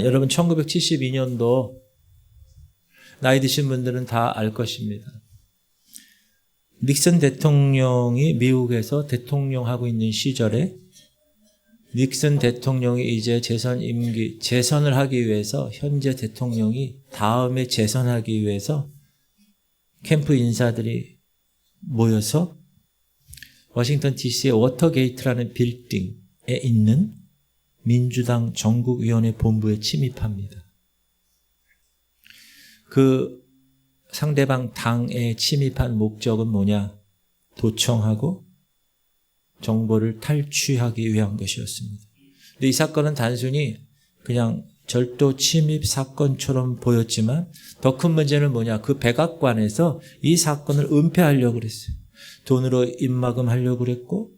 여러분 1972년도 나이 드신 분들은 다 알 것입니다. 닉슨 대통령이 미국에서 대통령하고 있는 시절에 닉슨 대통령이 이제 재선을 하기 위해서 현재 대통령이 다음에 재선하기 위해서 캠프 인사들이 모여서 워싱턴 DC의 워터게이트라는 빌딩에 있는 민주당 전국위원회 본부에 침입합니다. 그 상대방 당에 침입한 목적은 뭐냐? 도청하고 정보를 탈취하기 위한 것이었습니다. 근데 이 사건은 단순히 그냥 절도 침입 사건처럼 보였지만 더 큰 문제는 뭐냐? 그 백악관에서 이 사건을 은폐하려고 그랬어요. 돈으로 입막음하려고 그랬고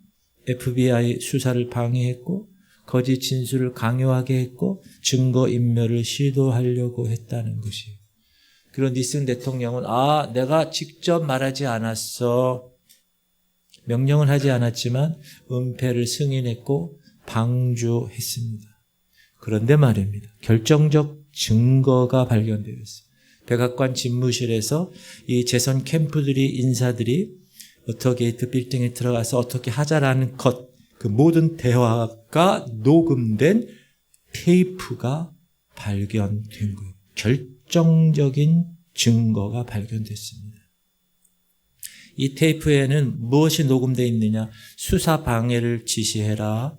FBI 수사를 방해했고 거짓 진술을 강요하게 했고 증거인멸을 시도하려고 했다는 것이에요. 그런 닉슨 대통령은 내가 직접 말하지 않았어. 명령을 하지 않았지만 은폐를 승인했고 방조했습니다. 그런데 말입니다. 결정적 증거가 발견되었어요. 백악관 집무실에서 이 재선 캠프들이 인사들이 워터게이트 빌딩에 들어가서 어떻게 하자라는 그 모든 대화가 녹음된 테이프가 발견된 거예요. 결정적인 증거가 발견됐습니다. 이 테이프에는 무엇이 녹음되어 있느냐? 수사 방해를 지시해라.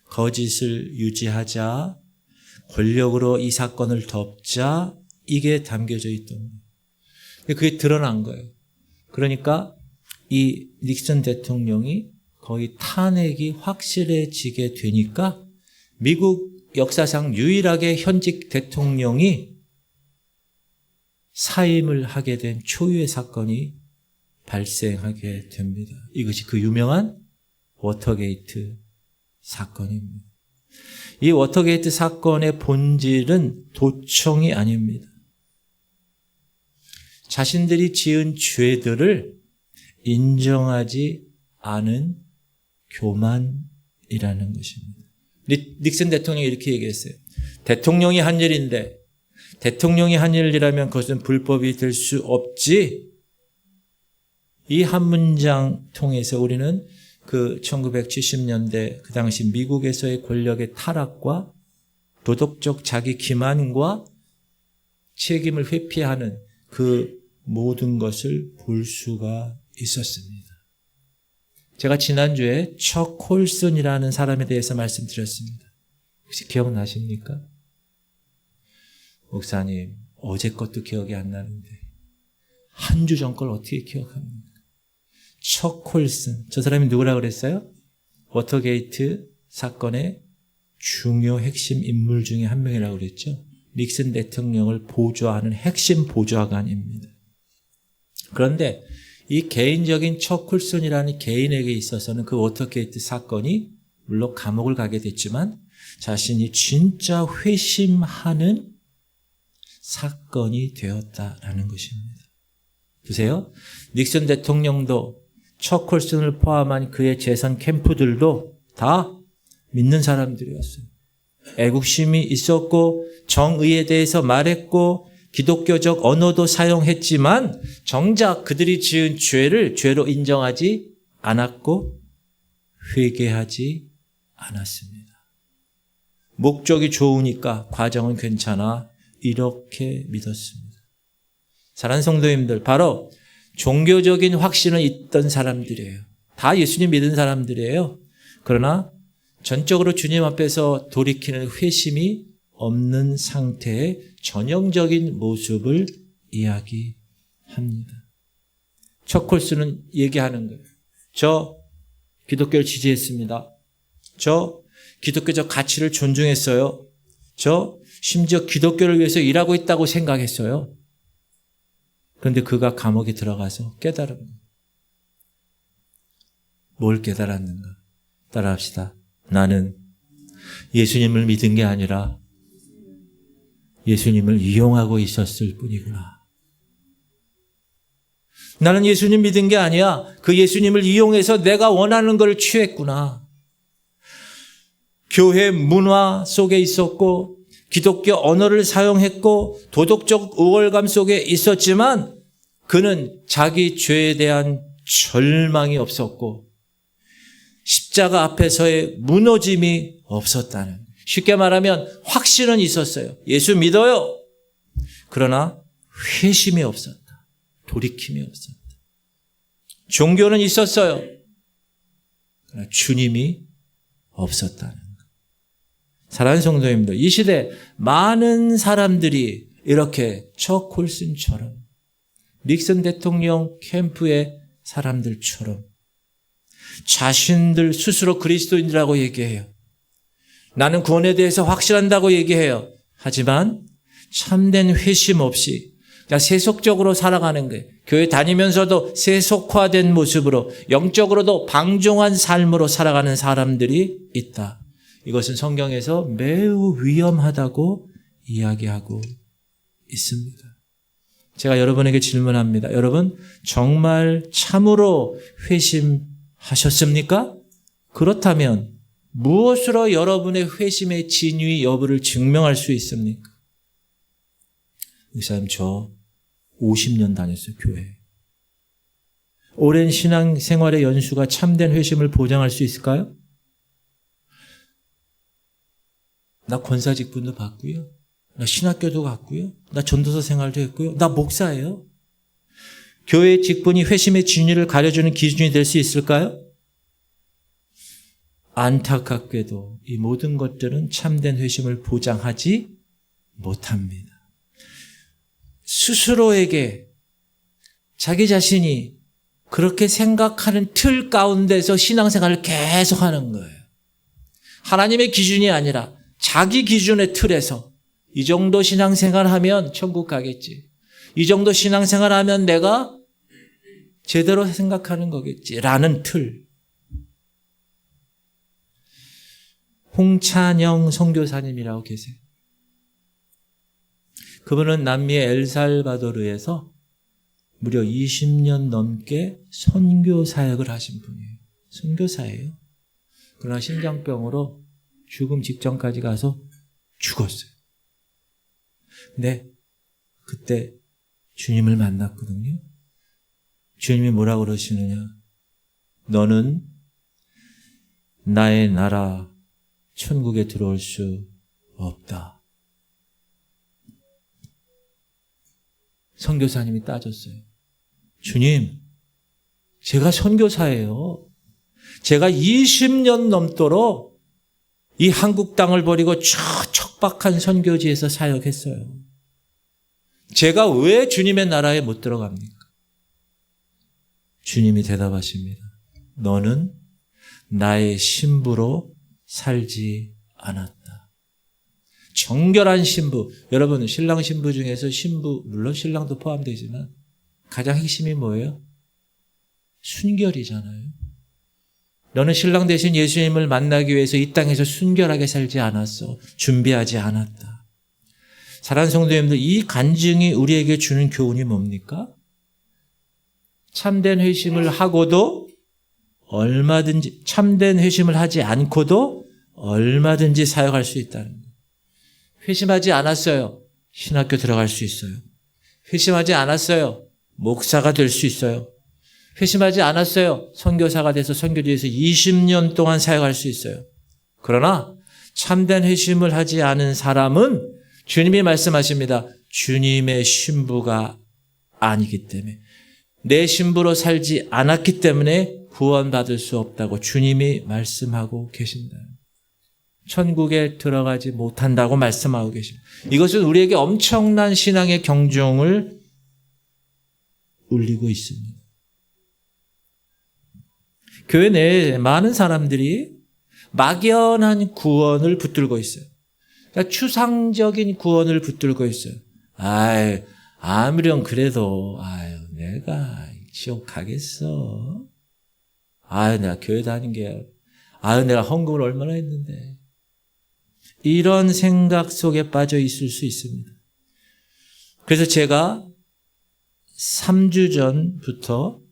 거짓을 유지하자. 권력으로 이 사건을 덮자. 이게 담겨져 있던 거예요. 그게 드러난 거예요. 그러니까 이 닉슨 대통령이 거의 탄핵이 확실해지게 되니까 미국 역사상 유일하게 현직 대통령이 사임을 하게 된 초유의 사건이 발생하게 됩니다. 이것이 그 유명한 워터게이트 사건입니다. 이 워터게이트 사건의 본질은 도청이 아닙니다. 자신들이 지은 죄들을 인정하지 않은 교만이라는 것입니다. 닉슨 대통령이 이렇게 얘기했어요. 대통령이 한 일인데 대통령이 한 일이라면 그것은 불법이 될 수 없지. 이 한 문장 통해서 우리는 그 1970년대 그 당시 미국에서의 권력의 타락과 도덕적 자기 기만과 책임을 회피하는 그 모든 것을 볼 수가 있었습니다. 제가 지난주에 척 콜슨이라는 사람에 대해서 말씀드렸습니다. 혹시 기억나십니까? 목사님, 어제 것도 기억이 안 나는데 한 주 전 걸 어떻게 기억합니까? 척 콜슨, 저 사람이 누구라고 그랬어요? 워터게이트 사건의 중요 핵심 인물 중에 한 명이라고 그랬죠. 닉슨 대통령을 보좌하는 핵심 보좌관입니다. 그런데 이 개인적인 척 콜슨이라는 개인에게 있어서는 그 워터게이트 사건이 물론 감옥을 가게 됐지만 자신이 진짜 회심하는 사건이 되었다라는 것입니다. 보세요. 닉슨 대통령도 척 콜슨을 포함한 그의 재선 캠프들도 다 믿는 사람들이었어요. 애국심이 있었고 정의에 대해서 말했고 기독교적 언어도 사용했지만 정작 그들이 지은 죄를 죄로 인정하지 않았고 회개하지 않았습니다. 목적이 좋으니까 과정은 괜찮아. 이렇게 믿었습니다. 사랑하는 성도님들, 바로 종교적인 확신은 있던 사람들이에요. 다 예수님 믿은 사람들이에요. 그러나 전적으로 주님 앞에서 돌이키는 회심이 없는 상태의 전형적인 모습을 이야기합니다. 척 콜슨은 얘기하는 거예요. 저 기독교를 지지했습니다. 저 기독교적 가치를 존중했어요. 저 심지어 기독교를 위해서 일하고 있다고 생각했어요. 그런데 그가 감옥에 들어가서 깨달은 거예요. 뭘 깨달았는가? 따라합시다. 나는 예수님을 믿은 게 아니라 예수님을 이용하고 있었을 뿐이구나. 나는 예수님 믿은 게 아니야. 그 예수님을 이용해서 내가 원하는 걸 취했구나. 교회 문화 속에 있었고 기독교 언어를 사용했고 도덕적 우월감 속에 있었지만 그는 자기 죄에 대한 절망이 없었고 십자가 앞에서의 무너짐이 없었다는, 쉽게 말하면 확신은 있었어요. 예수 믿어요. 그러나 회심이 없었다. 돌이킴이 없었다. 종교는 있었어요. 그러나 주님이 없었다는 것. 사랑하는 성도님들, 이 시대 많은 사람들이 이렇게 저 콜슨처럼, 닉슨 대통령 캠프의 사람들처럼 자신들 스스로 그리스도인이라고 얘기해요. 나는 구원에 대해서 확실한다고 얘기해요. 하지만 참된 회심 없이 그냥 세속적으로 살아가는 거예요. 교회 다니면서도 세속화된 모습으로, 영적으로도 방종한 삶으로 살아가는 사람들이 있다. 이것은 성경에서 매우 위험하다고 이야기하고 있습니다. 제가 여러분에게 질문합니다. 여러분 정말 참으로 회심하셨습니까? 그렇다면 무엇으로 여러분의 회심의 진위 여부를 증명할 수 있습니까? 목사님, 저 50년 다녔어요, 교회. 오랜 신앙생활의 연수가 참된 회심을 보장할 수 있을까요? 나 권사 직분도 받고요. 나 신학교도 갔고요. 나 전도사 생활도 했고요. 나 목사예요. 교회의 직분이 회심의 진위를 가려주는 기준이 될 수 있을까요? 안타깝게도 이 모든 것들은 참된 회심을 보장하지 못합니다. 스스로에게 자기 자신이 그렇게 생각하는 틀 가운데서 신앙생활을 계속하는 거예요. 하나님의 기준이 아니라 자기 기준의 틀에서 이 정도 신앙생활하면 천국 가겠지. 이 정도 신앙생활하면 내가 제대로 생각하는 거겠지라는 틀. 홍찬영 선교사님이라고 계세요. 그분은 남미의 엘살바도르에서 무려 20년 넘게 선교 사역을 하신 분이에요. 선교사예요. 그러나 심장병으로 죽음 직전까지 가서 죽었어요. 근데 그때 주님을 만났거든요. 주님이 뭐라고 그러시느냐? 너는 나의 나라 천국에 들어올 수 없다. 선교사님이 따졌어요. 주님, 제가 선교사예요. 제가 20년 넘도록 이 한국 땅을 버리고 저 척박한 선교지에서 사역했어요. 제가 왜 주님의 나라에 못 들어갑니까? 주님이 대답하십니다. 너는 나의 신부로 살지 않았다. 정결한 신부. 여러분, 신랑 신부 중에서 신부, 물론 신랑도 포함되지만 가장 핵심이 뭐예요? 순결이잖아요. 너는 신랑 대신 예수님을 만나기 위해서 이 땅에서 순결하게 살지 않았어. 준비하지 않았다. 사랑하는 성도님들, 이 간증이 우리에게 주는 교훈이 뭡니까? 참된 회심을 하고도 얼마든지, 참된 회심을 하지 않고도 얼마든지 사역할 수 있다는 거예요. 회심하지 않았어요. 신학교 들어갈 수 있어요. 회심하지 않았어요. 목사가 될 수 있어요. 회심하지 않았어요. 선교사가 돼서 선교지에서 20년 동안 사역할 수 있어요. 그러나 참된 회심을 하지 않은 사람은 주님이 말씀하십니다. 주님의 신부가 아니기 때문에, 내 신부로 살지 않았기 때문에 구원받을 수 없다고 주님이 말씀하고 계신다. 천국에 들어가지 못한다고 말씀하고 계십니다. 이것은 우리에게 엄청난 신앙의 경종을 울리고 있습니다. 교회 내에 많은 사람들이 막연한 구원을 붙들고 있어요. 그러니까 추상적인 구원을 붙들고 있어요. 아무렴 그래도 내가 지옥 가겠어. 내가 교회 다닌 게 내가 헌금을 얼마나 했는데. 이런 생각 속에 빠져 있을 수 있습니다. 그래서 제가 3주 전부터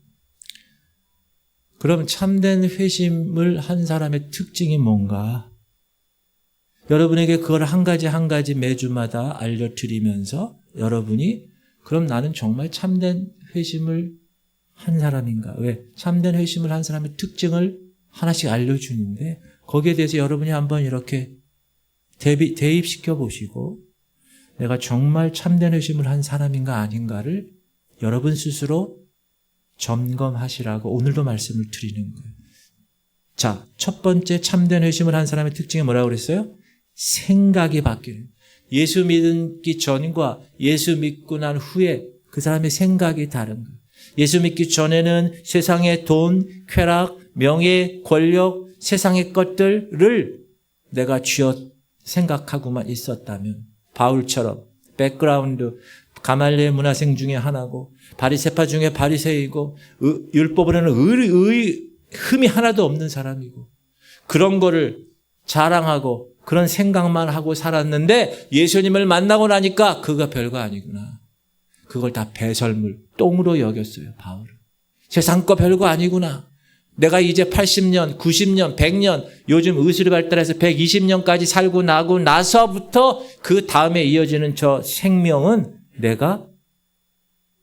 그럼 참된 회심을 한 사람의 특징이 뭔가? 여러분에게 그걸 한 가지 한 가지 매주마다 알려드리면서 여러분이 그럼 나는 정말 참된 회심을 한 사람인가? 왜? 참된 회심을 한 사람의 특징을 하나씩 알려주는데 거기에 대해서 여러분이 한번 이렇게 대입시켜 보시고 내가 정말 참된 회심을 한 사람인가 아닌가를 여러분 스스로 점검하시라고 오늘도 말씀을 드리는 거예요. 자, 첫 번째 참된 회심을 한 사람의 특징이 뭐라고 그랬어요? 생각이 바뀌는. 예수 믿기 전과 예수 믿고 난 후에 그 사람의 생각이 다른 거예요. 예수 믿기 전에는 세상의 돈, 쾌락, 명예, 권력, 세상의 것들을 내가 쥐어 생각하고만 있었다면 바울처럼 백그라운드 가말리엘 문화생 중에 하나고 바리새파 중에 바리새이고 율법으로는 흠이 하나도 없는 사람이고 그런 거를 자랑하고 그런 생각만 하고 살았는데 예수님을 만나고 나니까 그거 별거 아니구나. 그걸 다 배설물, 똥으로 여겼어요. 바울은. 세상 거 별거 아니구나. 내가 이제 80년, 90년, 100년, 요즘 의술이 발달해서 120년까지 살고 나고 나서부터 그 다음에 이어지는 저 생명은 내가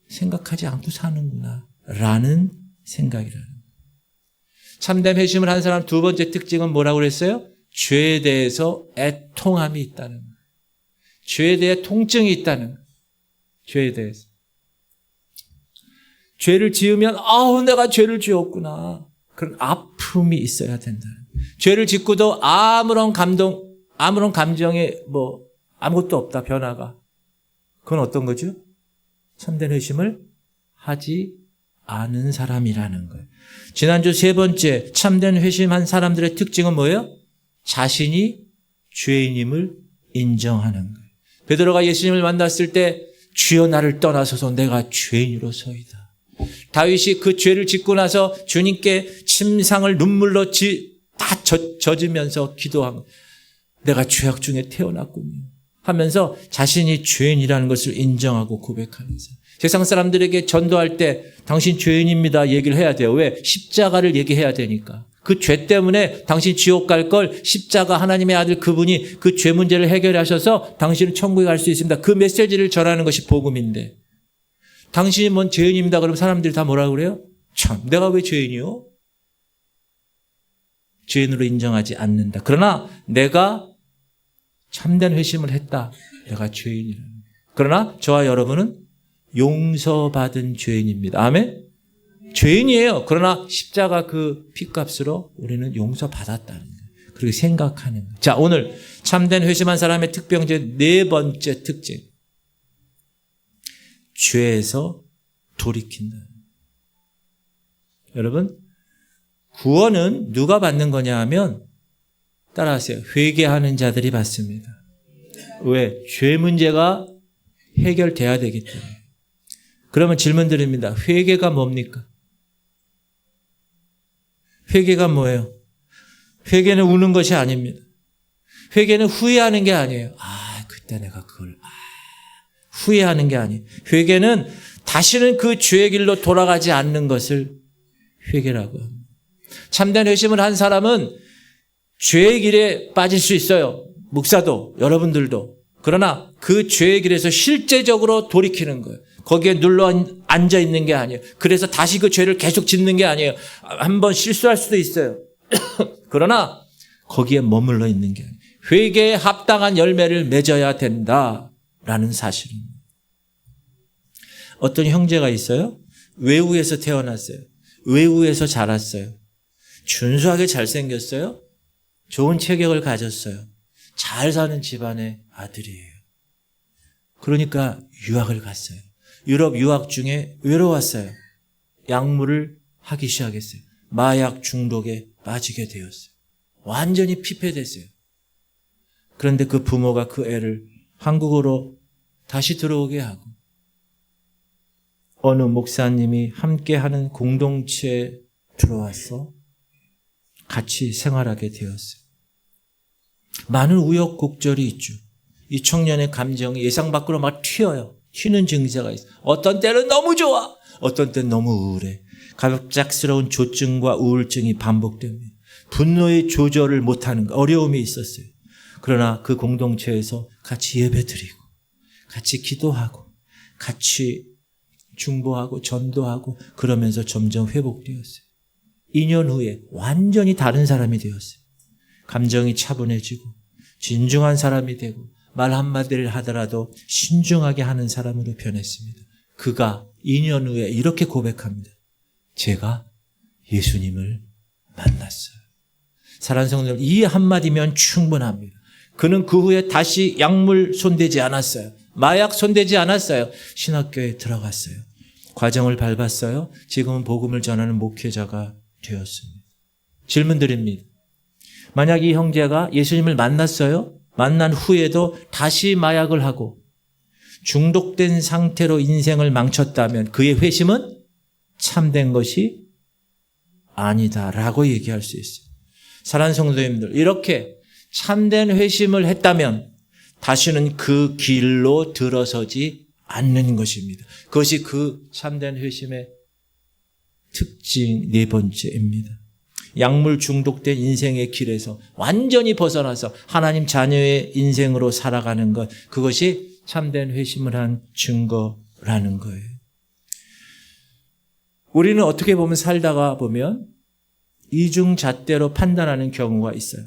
생각하지 않고 사는구나 라는 생각이라는 거예요. 참된 회심을 한 사람 두 번째 특징은 뭐라고 그랬어요? 죄에 대해서 애통함이 있다는 거예요. 죄에 대해 통증이 있다는 거예요. 죄에 대해서. 죄를 지으면 내가 죄를 지었구나. 그런 아픔이 있어야 된다. 죄를 짓고도 아무런 감정에 아무것도 없다. 변화가. 그건 어떤 거죠? 참된 회심을 하지 않은 사람이라는 거예요. 지난주 세 번째 참된 회심한 사람들의 특징은 뭐예요? 자신이 죄인임을 인정하는 거예요. 베드로가 예수님을 만났을 때 주여 나를 떠나소서 내가 죄인으로서이다. 다윗이 그 죄를 짓고 나서 주님께 침상을 눈물로 다 젖으면서 기도한 거예요. 내가 죄악 중에 태어났군요 하면서 자신이 죄인이라는 것을 인정하고 고백하면서 세상 사람들에게 전도할 때 당신 죄인입니다 얘기를 해야 돼요. 왜? 십자가를 얘기해야 되니까. 그 죄 때문에 당신 지옥 갈 걸 십자가 하나님의 아들 그분이 그 죄 문제를 해결하셔서 당신은 천국에 갈 수 있습니다. 그 메시지를 전하는 것이 복음인데 당신이 뭔 죄인입니다. 그러면 사람들이 다 뭐라고 그래요? 참 내가 왜 죄인이요? 죄인으로 인정하지 않는다. 그러나 내가 참된 회심을 했다. 내가 죄인이라는 거예요. 그러나 저와 여러분은 용서받은 죄인입니다. 아멘? 죄인이에요. 그러나 십자가 그 피값으로 우리는 용서받았다는 거예요. 그렇게 생각하는 거예요. 자, 오늘 참된 회심한 사람의 특병제 네 번째 특징. 죄에서 돌이킨다. 여러분, 구원은 누가 받는 거냐 하면 따라하세요. 회개하는 자들이 받습니다. 왜? 죄 문제가 해결돼야 되기 때문에. 그러면 질문 드립니다. 회개가 뭡니까? 회개가 뭐예요? 회개는 우는 것이 아닙니다. 회개는 후회하는 게 아니에요. 그때 내가 그걸 후회하는 게 아니에요. 회개는 다시는 그 죄의 길로 돌아가지 않는 것을 회개라고 합니다. 참된 회심을 한 사람은 죄의 길에 빠질 수 있어요. 목사도 여러분들도. 그러나 그 죄의 길에서 실제적으로 돌이키는 거예요. 거기에 눌러 앉아 있는 게 아니에요. 그래서 다시 그 죄를 계속 짓는 게 아니에요. 한번 실수할 수도 있어요. 그러나 거기에 머물러 있는 게 아니에요. 회개에 합당한 열매를 맺어야 된다라는 사실입니다. 어떤 형제가 있어요. 외우에서 태어났어요. 외우에서 자랐어요. 준수하게 잘생겼어요. 좋은 체격을 가졌어요. 잘 사는 집안의 아들이에요. 그러니까 유학을 갔어요. 유럽 유학 중에 외로웠어요. 약물을 하기 시작했어요. 마약 중독에 빠지게 되었어요. 완전히 피폐됐어요. 그런데 그 부모가 그 애를 한국으로 다시 들어오게 하고 어느 목사님이 함께하는 공동체에 들어와서 같이 생활하게 되었어요. 많은 우여곡절이 있죠. 이 청년의 감정이 예상 밖으로 막 튀어요. 튀는 증세가 있어요. 어떤 때는 너무 좋아. 어떤 때는 너무 우울해. 갑작스러운 조증과 우울증이 반복됩니다. 분노의 조절을 못하는 어려움이 있었어요. 그러나 그 공동체에서 같이 예배드리고 같이 기도하고 같이 중보하고 전도하고 그러면서 점점 회복되었어요. 2년 후에 완전히 다른 사람이 되었어요. 감정이 차분해지고 진중한 사람이 되고 말 한마디를 하더라도 신중하게 하는 사람으로 변했습니다. 그가 2년 후에 이렇게 고백합니다. 제가 예수님을 만났어요. 사랑하는 성도들, 이 한마디면 충분합니다. 그는 그 후에 다시 약물 손대지 않았어요. 마약 손대지 않았어요. 신학교에 들어갔어요. 과정을 밟았어요. 지금은 복음을 전하는 목회자가 되었습니다. 질문 드립니다. 만약 이 형제가 예수님을 만났어요? 만난 후에도 다시 마약을 하고 중독된 상태로 인생을 망쳤다면 그의 회심은 참된 것이 아니다라고 얘기할 수 있어요. 사랑하는 성도님들, 이렇게 참된 회심을 했다면 다시는 그 길로 들어서지 않는 것입니다. 그것이 그 참된 회심의 특징 네 번째입니다. 약물 중독된 인생의 길에서 완전히 벗어나서 하나님 자녀의 인생으로 살아가는 것, 그것이 참된 회심을 한 증거라는 거예요. 우리는 어떻게 보면 살다가 보면 이중잣대로 판단하는 경우가 있어요.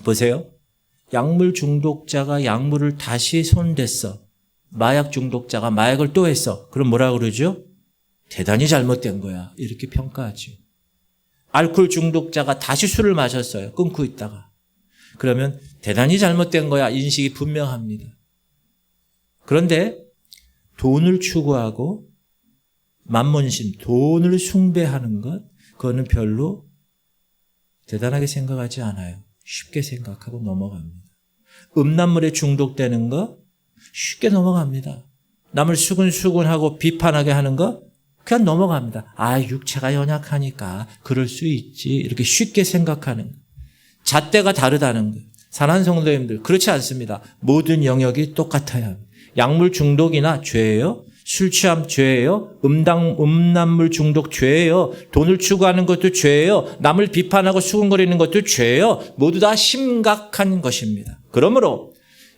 보세요. 약물 중독자가 약물을 다시 손댔어. 마약 중독자가 마약을 또 했어. 그럼 뭐라고 그러죠? 대단히 잘못된 거야. 이렇게 평가하죠. 알코올 중독자가 다시 술을 마셨어요. 끊고 있다가. 그러면 대단히 잘못된 거야. 인식이 분명합니다. 그런데 돈을 추구하고 만몬심, 돈을 숭배하는 것, 그거는 별로 대단하게 생각하지 않아요. 쉽게 생각하고 넘어갑니다. 음란물에 중독되는 거 쉽게 넘어갑니다. 남을 수근수근하고 비판하게 하는 거 그냥 넘어갑니다. 아, 육체가 연약하니까 그럴 수 있지. 이렇게 쉽게 생각하는 거. 잣대가 다르다는 거. 사랑하는 성도님들, 그렇지 않습니다. 모든 영역이 똑같아야 합니다. 약물 중독이나 죄예요. 술 취함 죄예요. 음란물 중독 죄예요. 돈을 추구하는 것도 죄예요. 남을 비판하고 수근거리는 것도 죄예요. 모두 다 심각한 것입니다. 그러므로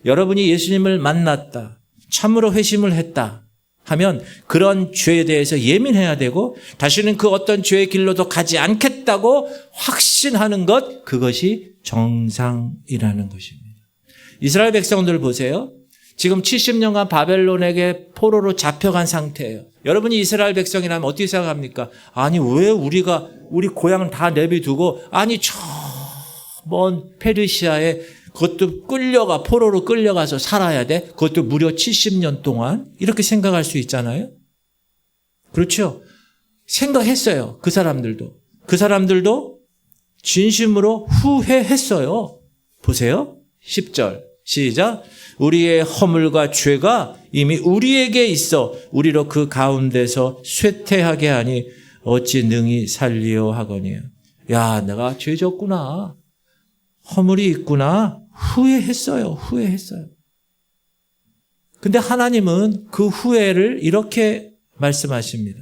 여러분이 예수님을 만났다, 참으로 회심을 했다 하면 그런 죄에 대해서 예민해야 되고 다시는 그 어떤 죄의 길로도 가지 않겠다고 확신하는 것, 그것이 정상이라는 것입니다. 이스라엘 백성들 보세요. 지금 70년간 바벨론에게 포로로 잡혀간 상태예요. 여러분이 이스라엘 백성이라면 어떻게 생각합니까? 아니, 왜 우리 고향을 다 내비두고, 아니, 저 먼 페르시아에 그것도 포로로 끌려가서 살아야 돼? 그것도 무려 70년 동안? 이렇게 생각할 수 있잖아요? 그렇죠? 생각했어요. 그 사람들도 진심으로 후회했어요. 보세요. 10절. 시작. 우리의 허물과 죄가 이미 우리에게 있어 우리로 그 가운데서 쇠퇴하게 하니 어찌 능히 살리요 하거니요. 야, 내가 죄 졌구나. 허물이 있구나. 후회했어요. 근데 하나님은 그 후회를 이렇게 말씀하십니다.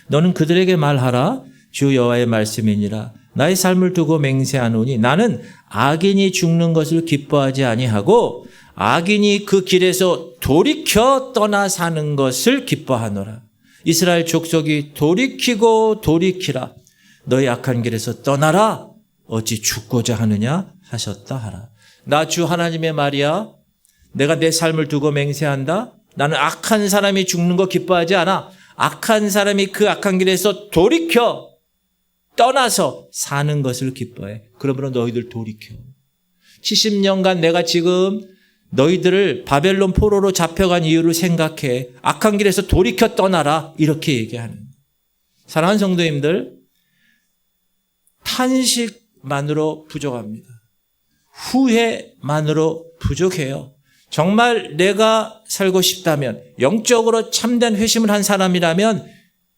너는 그들에게 말하라. 주 여호와의 말씀이니라. 나의 삶을 두고 맹세하노니 나는 악인이 죽는 것을 기뻐하지 아니하고 악인이 그 길에서 돌이켜 떠나 사는 것을 기뻐하노라. 이스라엘 족속이 돌이키라. 너의 악한 길에서 떠나라. 어찌 죽고자 하느냐 하셨다 하라. 나 주 하나님의 말이야. 내가 내 삶을 두고 맹세한다. 나는 악한 사람이 죽는 거 기뻐하지 않아. 악한 사람이 그 악한 길에서 돌이켜 떠나서 사는 것을 기뻐해. 그러므로 너희들 돌이켜. 70년간 내가 지금 너희들을 바벨론 포로로 잡혀간 이유를 생각해. 악한 길에서 돌이켜 떠나라. 이렇게 얘기하는. 사랑하는 성도님들, 탄식만으로 부족합니다. 후회만으로 부족해요. 정말 내가 살고 싶다면, 영적으로 참된 회심을 한 사람이라면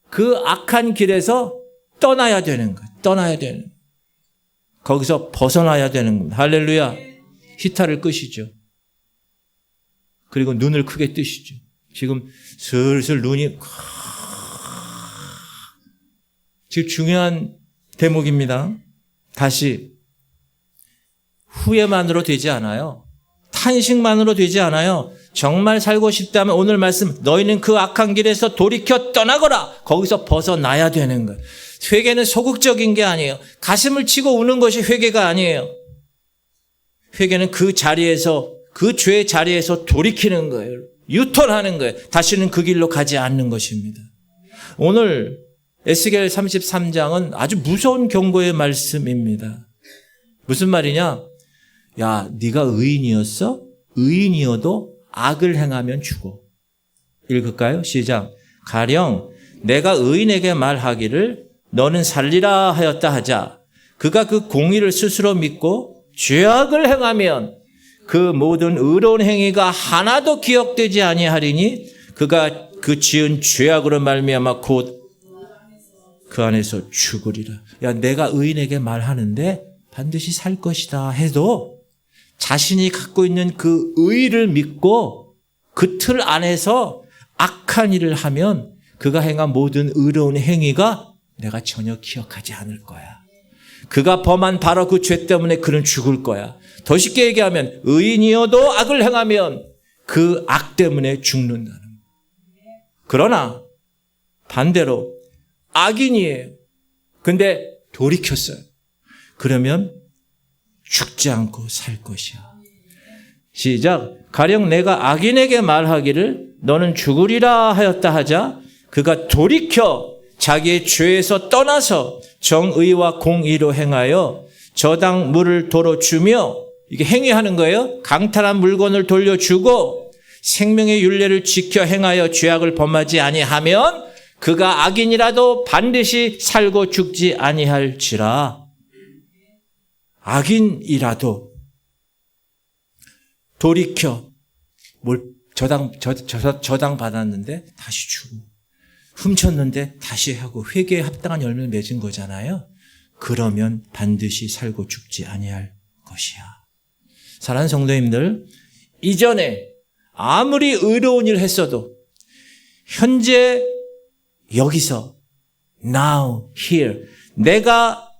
그 악한 길에서 떠나야 되는 거예요. 거기서 벗어나야 되는 겁니다. 할렐루야. 히타를 끄시죠. 그리고 눈을 크게 뜨시죠. 지금 슬슬 눈이 지금 중요한 대목입니다. 다시 후회만으로 되지 않아요. 탄식만으로 되지 않아요. 정말 살고 싶다면 오늘 말씀 너희는 그 악한 길에서 돌이켜 떠나거라. 거기서 벗어나야 되는 거예요. 회개는 소극적인 게 아니에요. 가슴을 치고 우는 것이 회개가 아니에요. 회개는 그 자리에서 그 죄의 자리에서 돌이키는 거예요. 유턴하는 거예요. 다시는 그 길로 가지 않는 것입니다. 오늘 에스겔 33장은 아주 무서운 경고의 말씀입니다. 무슨 말이냐? 야, 네가 의인이었어? 의인이어도 악을 행하면 죽어. 읽을까요? 시작. 가령 내가 의인에게 말하기를 너는 살리라 하였다 하자. 그가 그 공의를 스스로 믿고 죄악을 행하면 그 모든 의로운 행위가 하나도 기억되지 아니하리니 그가 그 지은 죄악으로 말미암아 곧 그 안에서 죽으리라. 야, 내가 의인에게 말하는데 반드시 살 것이다 해도 자신이 갖고 있는 그 의의를 믿고 그 틀 안에서 악한 일을 하면 그가 행한 모든 의로운 행위가 내가 전혀 기억하지 않을 거야. 그가 범한 바로 그 죄 때문에 그는 죽을 거야. 더 쉽게 얘기하면 의인이어도 악을 행하면 그 악 때문에 죽는다는 거야. 그러나 반대로 악인이에요. 근데 돌이켰어요. 그러면 죽지 않고 살 것이야. 시작. 가령 내가 악인에게 말하기를 너는 죽으리라 하였다 하자 그가 돌이켜 자기의 죄에서 떠나서 정의와 공의로 행하여 저당 물을 도로 주며 이게 행위하는 거예요. 강탈한 물건을 돌려주고 생명의 율례를 지켜 행하여 죄악을 범하지 아니하면 그가 악인이라도 반드시 살고 죽지 아니할지라. 악인이라도 돌이켜 저당 받았는데 다시 주고 훔쳤는데 다시 하고 회개에 합당한 열매를 맺은 거잖아요. 그러면 반드시 살고 죽지 아니할 것이야. 사랑하는 성도님들, 이전에 아무리 의로운 일을 했어도 현재 여기서 now, here 내가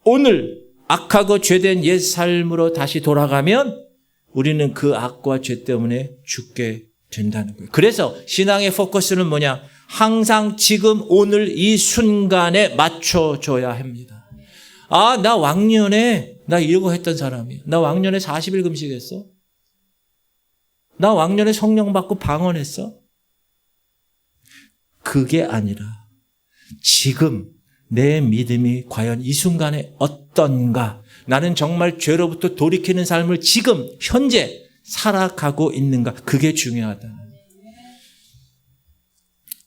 오늘 악하고 죄된 옛 삶으로 다시 돌아가면 우리는 그 악과 죄 때문에 죽게 된다는 거예요. 그래서 신앙의 포커스는 뭐냐? 항상 지금 오늘 이 순간에 맞춰줘야 합니다. 아, 나 왕년에 나 이러고 했던 사람이야. 나 왕년에 40일 금식했어. 나 왕년에 성령 받고 방언했어. 그게 아니라 지금 내 믿음이 과연 이 순간에 어떤가? 나는 정말 죄로부터 돌이키는 삶을 지금 현재 살아가고 있는가? 그게 중요하다.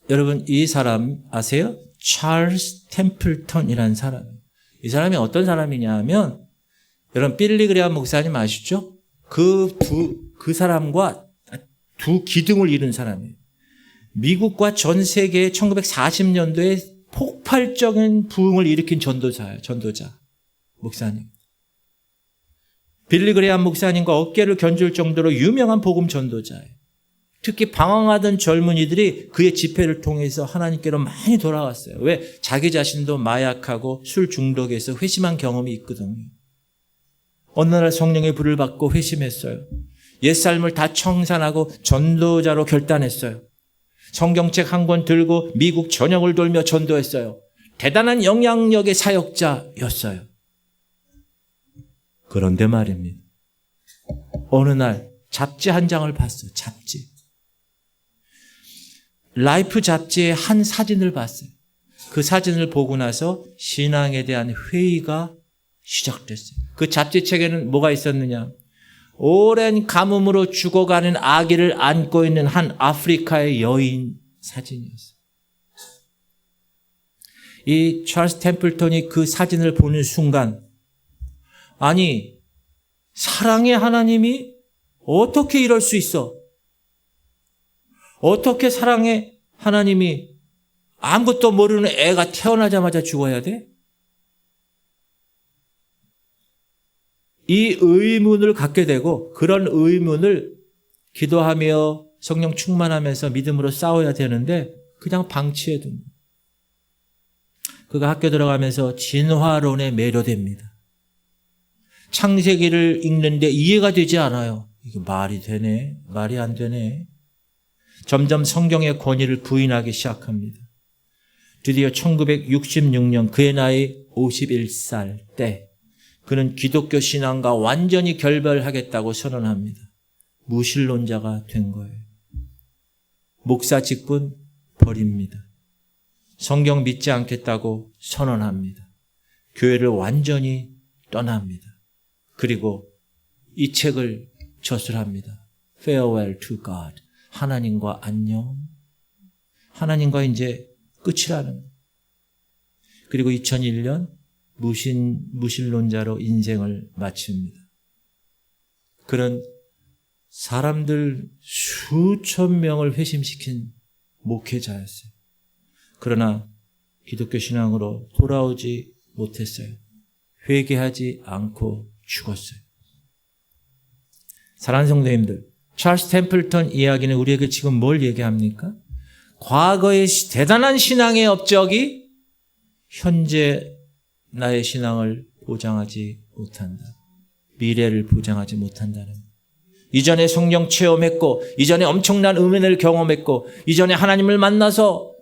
여러분 이 사람 아세요? 찰스 템플턴이라는 사람. 이 사람이 어떤 사람이냐 하면 여러분 빌리 그레이엄 목사님 아시죠? 그 사람과 두 기둥을 이룬 사람이에요. 미국과 전 세계에 1940년도에 폭발적인 부흥을 일으킨 전도자예요. 전도자 목사님. 빌리 그레이엄 목사님과 어깨를 견줄 정도로 유명한 복음 전도자예요. 특히 방황하던 젊은이들이 그의 집회를 통해서 하나님께로 많이 돌아왔어요. 왜? 자기 자신도 마약하고 술 중독에서 회심한 경험이 있거든요. 어느 날 성령의 불을 받고 회심했어요. 옛삶을 다 청산하고 전도자로 결단했어요. 성경책 한 권 들고 미국 전역을 돌며 전도했어요. 대단한 영향력의 사역자였어요. 그런데 말입니다. 어느 날 잡지 한 장을 봤어요. 잡지. 라이프 잡지의 한 사진을 봤어요. 그 사진을 보고 나서 신앙에 대한 회의가 시작됐어요. 그 잡지책에는 뭐가 있었느냐? 오랜 가뭄으로 죽어가는 아기를 안고 있는 한 아프리카의 여인 사진이었어요. 이 찰스 템플턴이 그 사진을 보는 순간, 아니, 사랑의 하나님이 어떻게 이럴 수 있어? 어떻게 사랑의 하나님이 아무것도 모르는 애가 태어나자마자 죽어야 돼? 이 의문을 갖게 되고 그런 의문을 기도하며 성령 충만하면서 믿음으로 싸워야 되는데 그냥 방치해 둡니다. 그가 학교 들어가면서 진화론에 매료됩니다. 창세기를 읽는데 이해가 되지 않아요. 이게 말이 되네? 말이 안 되네? 점점 성경의 권위를 부인하기 시작합니다. 드디어 1966년 그의 나이 51살 때 그는 기독교 신앙과 완전히 결별하겠다고 선언합니다. 무신론자가 된 거예요. 목사 직분 버립니다. 성경 믿지 않겠다고 선언합니다. 교회를 완전히 떠납니다. 그리고 이 책을 저술합니다. Farewell to God. 하나님과 안녕. 하나님과 이제 끝이라는 거예요. 그리고 2001년 무신론자로 인생을 마칩니다. 그런 사람들 수천 명을 회심시킨 목회자였어요. 그러나 기독교 신앙으로 돌아오지 못했어요. 회개하지 않고 죽었어요. 사랑하는 성도님들, 찰스 템플턴 이야기는 우리에게 지금 뭘 얘기합니까? 과거의 대단한 신앙의 업적이 현재 나의 신앙을 보장하지 못한다. 미래를 보장하지 못한다는 거예요. 이전에 성령 체험했고, 이전에 엄청난 은혜를 경험했고, 이전에 하나님을 만나서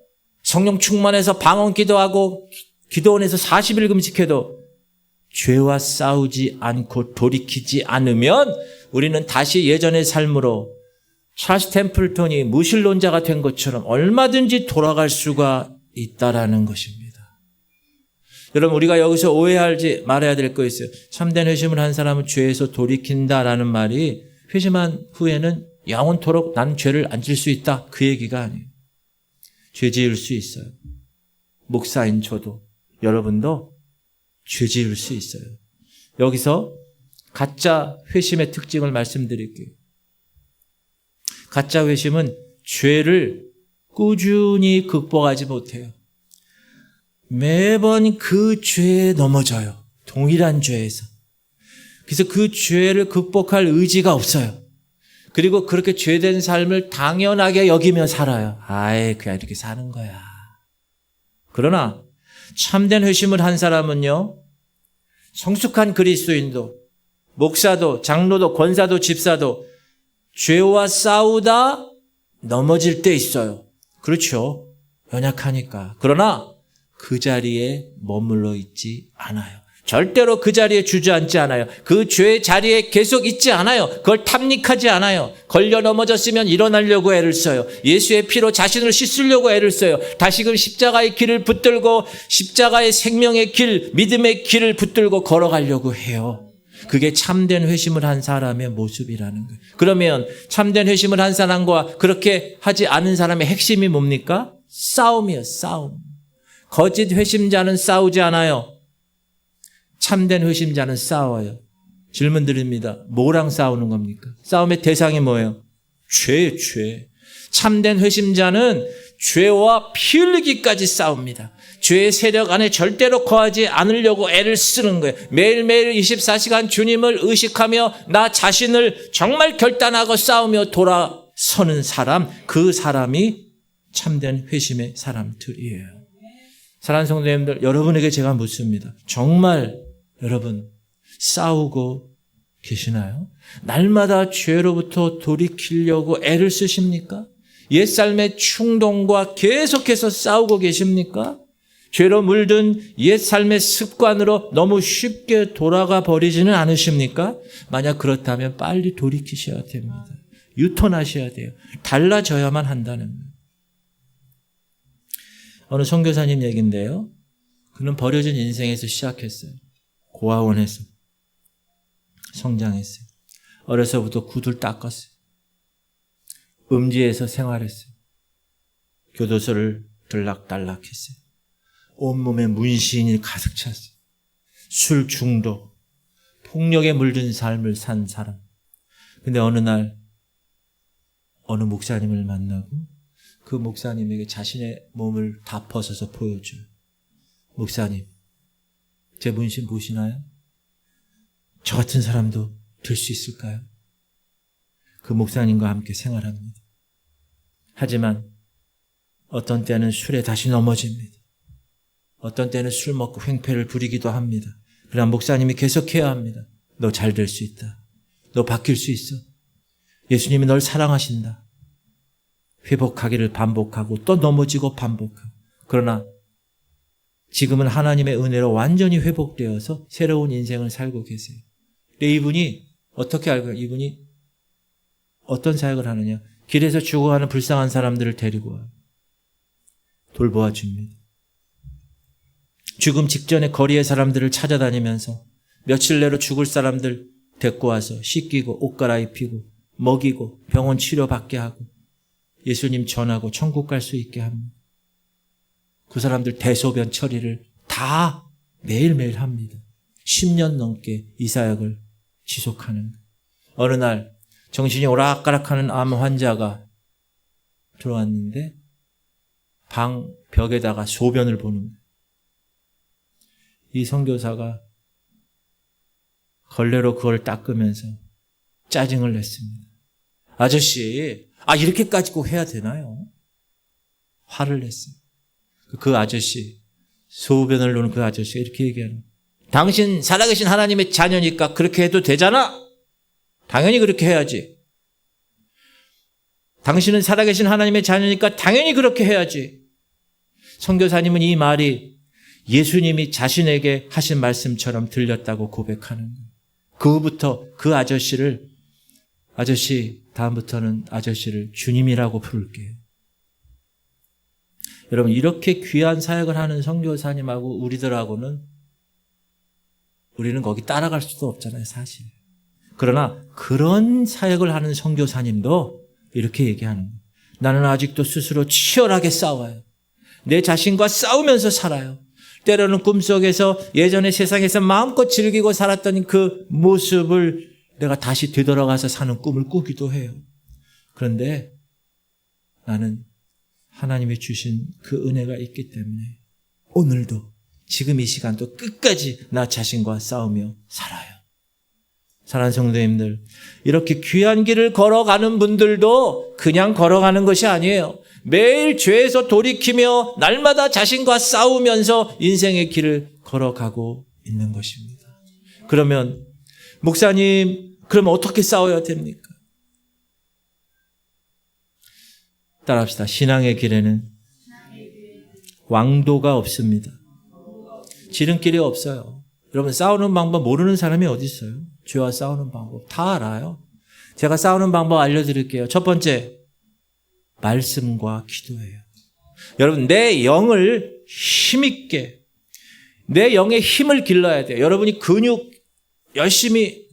성령 충만해서 방언 기도하고 기도원에서 40일 금식해도 죄와 싸우지 않고 돌이키지 않으면 우리는 다시 예전의 삶으로 찰스 템플턴이 무신론자가 된 것처럼 얼마든지 돌아갈 수가 있다라는 것입니다. 여러분, 우리가 여기서 오해하지 말아야 될 거 있어요. 참된 회심을 한 사람은 죄에서 돌이킨다라는 말이 회심한 후에는 영원토록 난 죄를 안 질 수 있다. 그 얘기가 아니에요. 죄 지을 수 있어요. 목사인 저도, 여러분도 죄 지을 수 있어요. 여기서 가짜 회심의 특징을 말씀드릴게요. 가짜 회심은 죄를 꾸준히 극복하지 못해요. 매번 그 죄에 넘어져요. 동일한 죄에서. 그래서 그 죄를 극복할 의지가 없어요. 그리고 그렇게 죄된 삶을 당연하게 여기며 살아요. 아이, 그냥 이렇게 사는 거야. 그러나 참된 회심을 한 사람은요, 성숙한 그리스도인도, 목사도, 장로도, 권사도, 집사도 죄와 싸우다 넘어질 때 있어요. 그렇죠. 연약하니까. 그러나 그 자리에 머물러 있지 않아요. 절대로 그 자리에 주저앉지 않아요. 그 죄의 자리에 계속 있지 않아요. 그걸 탐닉하지 않아요. 걸려 넘어졌으면 일어나려고 애를 써요. 예수의 피로 자신을 씻으려고 애를 써요. 다시금 십자가의 길을 붙들고 십자가의 생명의 길, 믿음의 길을 붙들고 걸어가려고 해요. 그게 참된 회심을 한 사람의 모습이라는 거예요. 그러면 참된 회심을 한 사람과 그렇게 하지 않은 사람의 핵심이 뭡니까? 싸움이에요. 싸움. 거짓 회심자는 싸우지 않아요. 참된 회심자는 싸워요. 질문 드립니다. 뭐랑 싸우는 겁니까? 싸움의 대상이 뭐예요? 죄예요, 죄. 참된 회심자는 죄와 피 흘리기까지 싸웁니다. 죄의 세력 안에 절대로 거하지 않으려고 애를 쓰는 거예요. 매일매일 24시간 주님을 의식하며 나 자신을 정말 결단하고 싸우며 돌아서는 사람, 그 사람이 참된 회심의 사람들이에요. 사랑하는 성도님들, 여러분에게 제가 묻습니다. 정말 여러분 싸우고 계시나요? 날마다 죄로부터 돌이키려고 애를 쓰십니까? 옛삶의 충동과 계속해서 싸우고 계십니까? 죄로 물든 옛삶의 습관으로 너무 쉽게 돌아가 버리지는 않으십니까? 만약 그렇다면 빨리 돌이키셔야 됩니다. 유턴하셔야 돼요. 달라져야만 한다는 거예요. 어느 선교사님 얘기인데요. 그는 버려진 인생에서 시작했어요. 고아원에서 성장했어요. 어려서부터 구두를 닦았어요. 음지에서 생활했어요. 교도소를 들락달락했어요. 온몸에 문신이 가득 찼어요. 술 중독, 폭력에 물든 삶을 산 사람. 근데 어느 날 어느 목사님을 만나고 그 목사님에게 자신의 몸을 다 벗어서 보여줘요. 목사님, 제 문신 보시나요? 저 같은 사람도 될 수 있을까요? 그 목사님과 함께 생활합니다. 하지만 어떤 때는 술에 다시 넘어집니다. 어떤 때는 술 먹고 횡패를 부리기도 합니다. 그러나 목사님이 계속해야 합니다. 너 잘 될 수 있다. 너 바뀔 수 있어. 예수님이 널 사랑하신다. 회복하기를 반복하고 또 넘어지고 반복하고. 그러나 지금은 하나님의 은혜로 완전히 회복되어서 새로운 인생을 살고 계세요. 근데 이분이 어떻게 알고 이분이 어떤 사역을 하느냐. 길에서 죽어가는 불쌍한 사람들을 데리고 와요. 돌보아 줍니다. 죽음 직전에 거리의 사람들을 찾아다니면서 며칠 내로 죽을 사람들 데리고 와서 씻기고 옷 갈아입히고 먹이고 병원 치료받게 하고 예수님 전하고 천국 갈 수 있게 합니다. 그 사람들 대소변 처리를 다 매일매일 합니다. 10년 넘게 이 사역을 지속하는 거예요. 어느 날 정신이 오락가락하는 암 환자가 들어왔는데 방 벽에다가 소변을 보는 거예요. 이 선교사가 걸레로 그걸 닦으면서 짜증을 냈습니다. 아저씨, 이렇게까지 꼭 해야 되나요? 화를 냈어요. 그 아저씨, 소변을 놓는 그 아저씨가 이렇게 얘기하는 거예요. 당신 살아계신 하나님의 자녀니까 그렇게 해도 되잖아? 당연히 그렇게 해야지. 당신은 살아계신 하나님의 자녀니까 당연히 그렇게 해야지. 선교사님은 이 말이 예수님이 자신에게 하신 말씀처럼 들렸다고 고백하는 거예요. 그후부터 그 아저씨, 다음부터는 아저씨를 주님이라고 부를게요. 여러분, 이렇게 귀한 사역을 하는 선교사님하고 우리는 거기 따라갈 수도 없잖아요, 사실. 그러나 그런 사역을 하는 선교사님도 이렇게 얘기하는 거예요. 나는 아직도 스스로 치열하게 싸워요. 내 자신과 싸우면서 살아요. 때로는 꿈속에서 예전에 세상에서 마음껏 즐기고 살았던 그 모습을 내가 다시 되돌아가서 사는 꿈을 꾸기도 해요. 그런데 나는 하나님이 주신 그 은혜가 있기 때문에 오늘도 지금 이 시간도 끝까지 나 자신과 싸우며 살아요. 사랑하는 성도님들, 이렇게 귀한 길을 걸어가는 분들도 그냥 걸어가는 것이 아니에요. 매일 죄에서 돌이키며 날마다 자신과 싸우면서 인생의 길을 걸어가고 있는 것입니다. 그러면 목사님, 그러면 어떻게 싸워야 됩니까? 따라합시다. 신앙의 길에는 왕도가 없습니다. 지름길이 없어요. 여러분, 싸우는 방법 모르는 사람이 어디 있어요? 죄와 싸우는 방법 다 알아요. 제가 싸우는 방법 알려드릴게요. 첫 번째, 말씀과 기도예요. 여러분, 내 영을 힘있게, 내 영의 힘을 길러야 돼요. 여러분이 근육 열심히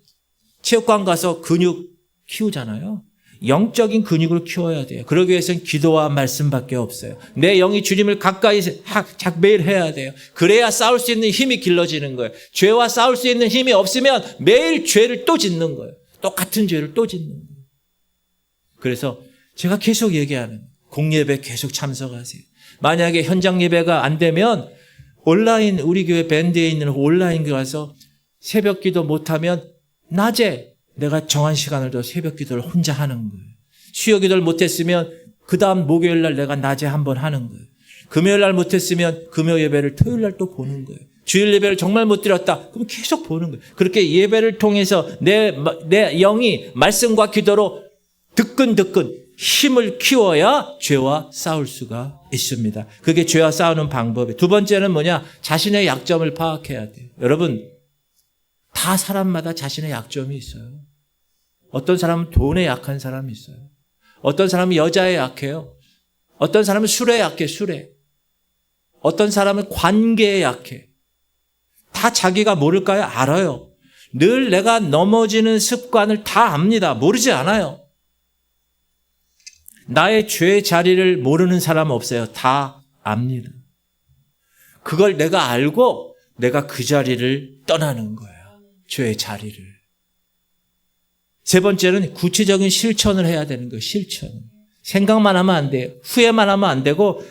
체육관 가서 근육 키우잖아요. 영적인 근육을 키워야 돼요. 그러기 위해서는 기도와 말씀밖에 없어요. 내 영이 주님을 가까이 매일 해야 돼요. 그래야 싸울 수 있는 힘이 길러지는 거예요. 죄와 싸울 수 있는 힘이 없으면 매일 죄를 또 짓는 거예요. 똑같은 죄를 또 짓는 거예요. 그래서 제가 계속 얘기하는 공예배 계속 참석하세요. 만약에 현장 예배가 안 되면 온라인, 우리 교회 밴드에 있는 온라인 가서 새벽 기도 못하면 낮에 내가 정한 시간을 더 새벽 기도를 혼자 하는 거예요. 수요 기도를 못했으면 그 다음 목요일 날 내가 낮에 한번 하는 거예요. 금요일 날 못했으면 금요 예배를 토요일 날 또 보는 거예요. 주일 예배를 정말 못 드렸다. 그럼 계속 보는 거예요. 그렇게 예배를 통해서 내 영이 말씀과 기도로 드끈드끈 힘을 키워야 죄와 싸울 수가 있습니다. 그게 죄와 싸우는 방법이에요. 두 번째는 뭐냐? 자신의 약점을 파악해야 돼요. 여러분, 다 사람마다 자신의 약점이 있어요. 어떤 사람은 돈에 약한 사람이 있어요. 어떤 사람은 여자에 약해요. 어떤 사람은 술에 약해, 술에. 어떤 사람은 관계에 약해. 다 자기가 모를까요? 알아요. 늘 내가 넘어지는 습관을 다 압니다. 모르지 않아요. 나의 죄의 자리를 모르는 사람 없어요. 다 압니다. 그걸 내가 알고 내가 그 자리를 떠나는 거예요. 죄의 자리를. 세 번째는 구체적인 실천을 해야 되는 거예요. 실천. 생각만 하면 안 돼요. 후회만 하면 안 되고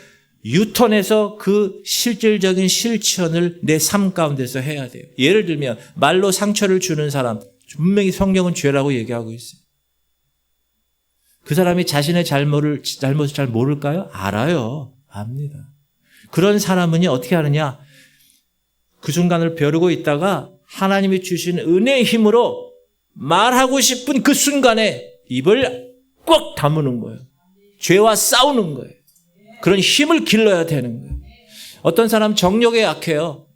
유턴해서 그 실질적인 실천을 내 삶 가운데서 해야 돼요. 예를 들면 말로 상처를 주는 사람, 분명히 성경은 죄라고 얘기하고 있어요. 그 사람이 자신의 잘못을 잘 모를까요? 알아요. 압니다. 그런 사람은 어떻게 하느냐? 그 순간을 벼르고 있다가 하나님이 주신 은혜의 힘으로 말하고 싶은 그 순간에 입을 꽉 다무는 거예요. 죄와 싸우는 거예요. 그런 힘을 길러야 되는 거예요. 어떤 사람 정욕에 약해요.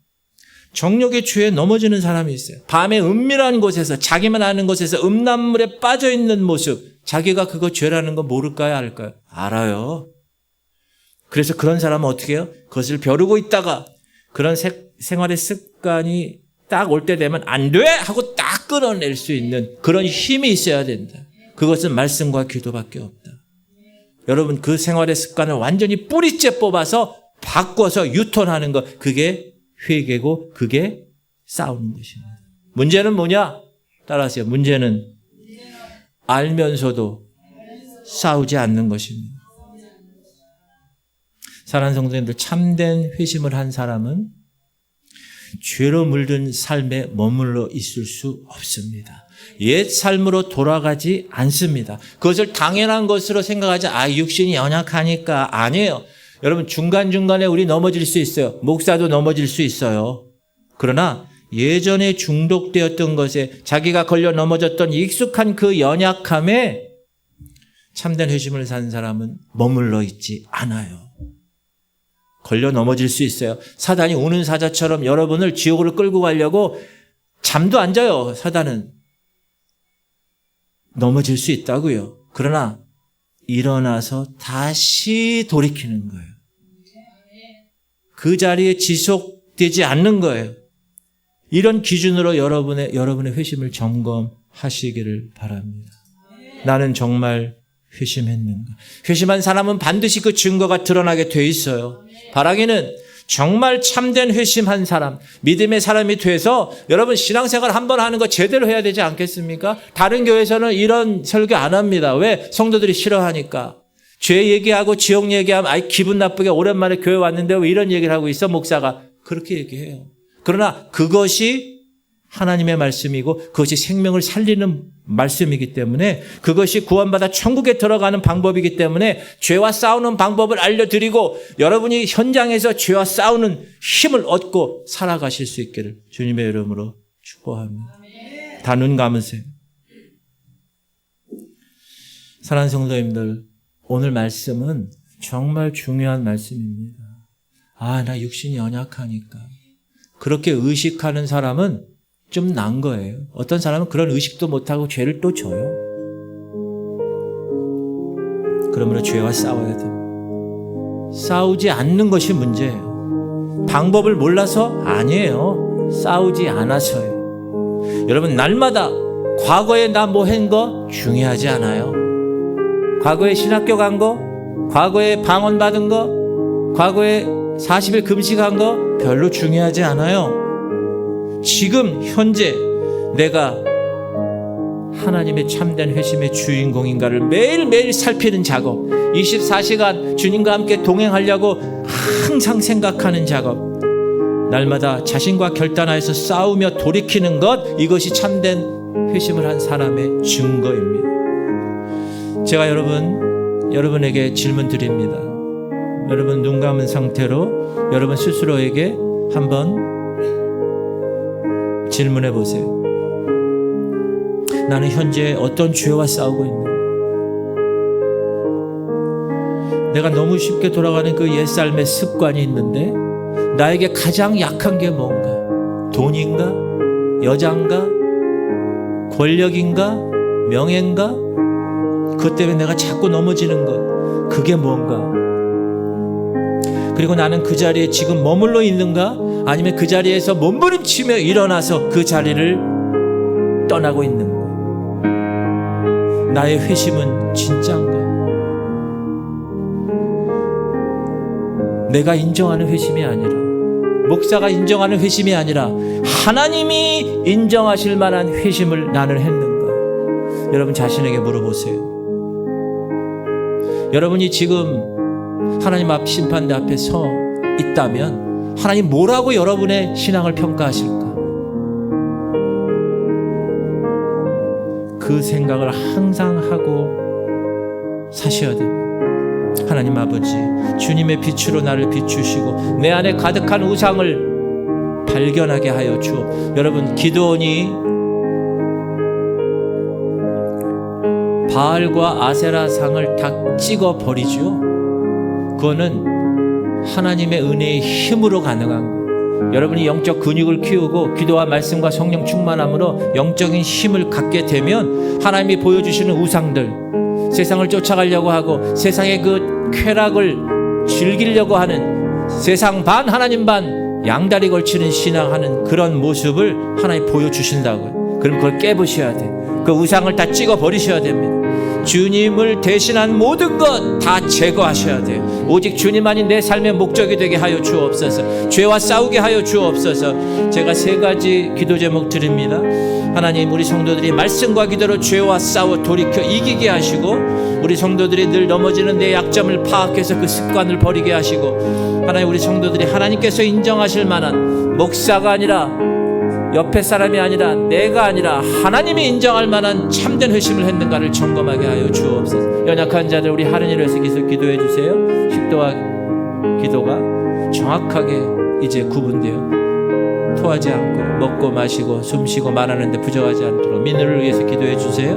정욕의 죄에 넘어지는 사람이 있어요. 밤에 은밀한 곳에서, 자기만 아는 곳에서 음란물에 빠져 있는 모습, 자기가 그거 죄라는 거 모를까요, 알까요? 알아요. 그래서 그런 사람은 어떻게 해요? 그것을 벼르고 있다가 그런 생활의 습관이 딱 올 때 되면 안 돼! 하고 딱 끊어낼 수 있는 그런 힘이 있어야 된다. 그것은 말씀과 기도밖에 없다. 여러분, 그 생활의 습관을 완전히 뿌리째 뽑아서 바꿔서 유턴하는 것, 그게 회개고 그게 싸우는 것입니다. 문제는 뭐냐? 따라하세요. 문제는 알면서도 싸우지 않는 것입니다. 사랑하는 성도님들, 참된 회심을 한 사람은 죄로 물든 삶에 머물러 있을 수 없습니다. 옛 삶으로 돌아가지 않습니다. 그것을 당연한 것으로 생각하지, 육신이 연약하니까. 아니에요. 여러분, 중간중간에 우리 넘어질 수 있어요. 목사도 넘어질 수 있어요. 그러나 예전에 중독되었던 것에, 자기가 걸려 넘어졌던 익숙한 그 연약함에 참된 회심을 산 사람은 머물러 있지 않아요. 걸려 넘어질 수 있어요. 사단이 우는 사자처럼 여러분을 지옥으로 끌고 가려고 잠도 안 자요. 사단은. 넘어질 수 있다고요. 그러나 일어나서 다시 돌이키는 거예요. 그 자리에 지속되지 않는 거예요. 이런 기준으로 여러분의 회심을 점검하시기를 바랍니다. 나는 정말 회심했는가? 회심한 사람은 반드시 그 증거가 드러나게 돼 있어요. 바라기는 정말 참된 회심한 사람, 믿음의 사람이 돼서 여러분 신앙생활 한번 하는 거 제대로 해야 되지 않겠습니까? 다른 교회에서는 이런 설교 안 합니다. 왜? 성도들이 싫어하니까. 죄 얘기하고 지옥 얘기하면 기분 나쁘게 오랜만에 교회 왔는데 왜 이런 얘기를 하고 있어? 목사가. 그렇게 얘기해요. 그러나 그것이 하나님의 말씀이고 그것이 생명을 살리는 말씀이기 때문에, 그것이 구원받아 천국에 들어가는 방법이기 때문에 죄와 싸우는 방법을 알려드리고 여러분이 현장에서 죄와 싸우는 힘을 얻고 살아가실 수 있기를 주님의 이름으로 축복합니다. 다 눈 감으세요. 사랑하는 성도님들, 오늘 말씀은 정말 중요한 말씀입니다. 나 육신이 연약하니까. 그렇게 의식하는 사람은 좀 난 거예요. 어떤 사람은 그런 의식도 못하고 죄를 또 져요. 그러므로 죄와 싸워야 됩니다. 싸우지 않는 것이 문제예요. 방법을 몰라서 아니에요. 싸우지 않아서예요. 여러분, 날마다 과거에 나 뭐 한 거 중요하지 않아요. 과거에 신학교 간 거, 과거에 방언 받은 거, 과거에 40일 금식한 거 별로 중요하지 않아요. 지금 현재 내가 하나님의 참된 회심의 주인공인가를 매일매일 살피는 작업, 24시간 주님과 함께 동행하려고 항상 생각하는 작업, 날마다 자신과 결단하여서 싸우며 돌이키는 것, 이것이 참된 회심을 한 사람의 증거입니다. 제가 여러분에게 질문 드립니다. 여러분 눈 감은 상태로 여러분 스스로에게 한번 질문해 보세요. 나는 현재 어떤 죄와 싸우고 있는가? 내가 너무 쉽게 돌아가는 그 옛삶의 습관이 있는데 나에게 가장 약한 게 뭔가? 돈인가? 여자인가? 권력인가? 명예인가? 그것 때문에 내가 자꾸 넘어지는 것, 그게 뭔가? 그리고 나는 그 자리에 지금 머물러 있는가? 아니면 그 자리에서 몸부림치며 일어나서 그 자리를 떠나고 있는가? 나의 회심은 진짜인가? 내가 인정하는 회심이 아니라, 목사가 인정하는 회심이 아니라 하나님이 인정하실 만한 회심을 나는 했는가? 여러분 자신에게 물어보세요. 여러분이 지금 하나님 앞 심판대 앞에 서 있다면 하나님 뭐라고 여러분의 신앙을 평가하실까? 그 생각을 항상 하고 사셔야 됩니다. 하나님 아버지, 주님의 빛으로 나를 비추시고 내 안에 가득한 우상을 발견하게 하여 주옵. 여러분, 기드온이 바알과 아세라 상을 다 찍어 버리죠. 그거는 하나님의 은혜의 힘으로 가능한 거예요. 여러분이 영적 근육을 키우고 기도와 말씀과 성령 충만함으로 영적인 힘을 갖게 되면 하나님이 보여주시는 우상들, 세상을 쫓아가려고 하고 세상의 그 쾌락을 즐기려고 하는 세상 반 하나님 반 양다리 걸치는 신앙하는 그런 모습을 하나님 보여주신다고요. 그럼 그걸 깨부셔야 돼. 그 우상을 다 찍어 버리셔야 됩니다. 주님을 대신한 모든 것 다 제거하셔야 돼요. 오직 주님만이 내 삶의 목적이 되게 하여 주옵소서. 죄와 싸우게 하여 주옵소서. 제가 3가지 기도 제목 드립니다. 하나님, 우리 성도들이 말씀과 기도로 죄와 싸워 돌이켜 이기게 하시고, 우리 성도들이 늘 넘어지는 내 약점을 파악해서 그 습관을 버리게 하시고, 하나님, 우리 성도들이 하나님께서 인정하실 만한 목사가 아니라 옆에 사람이 아니라 내가 아니라 하나님이 인정할 만한 참된 회심을 했는가를 점검하게 하여 주옵소서. 연약한 자들 우리 하느님을 위해서 기도해 주세요. 식도와 기도가 정확하게 이제 구분되어 토하지 않고 먹고 마시고 숨쉬고 말하는데 부족하지 않도록 민우를 위해서 기도해 주세요.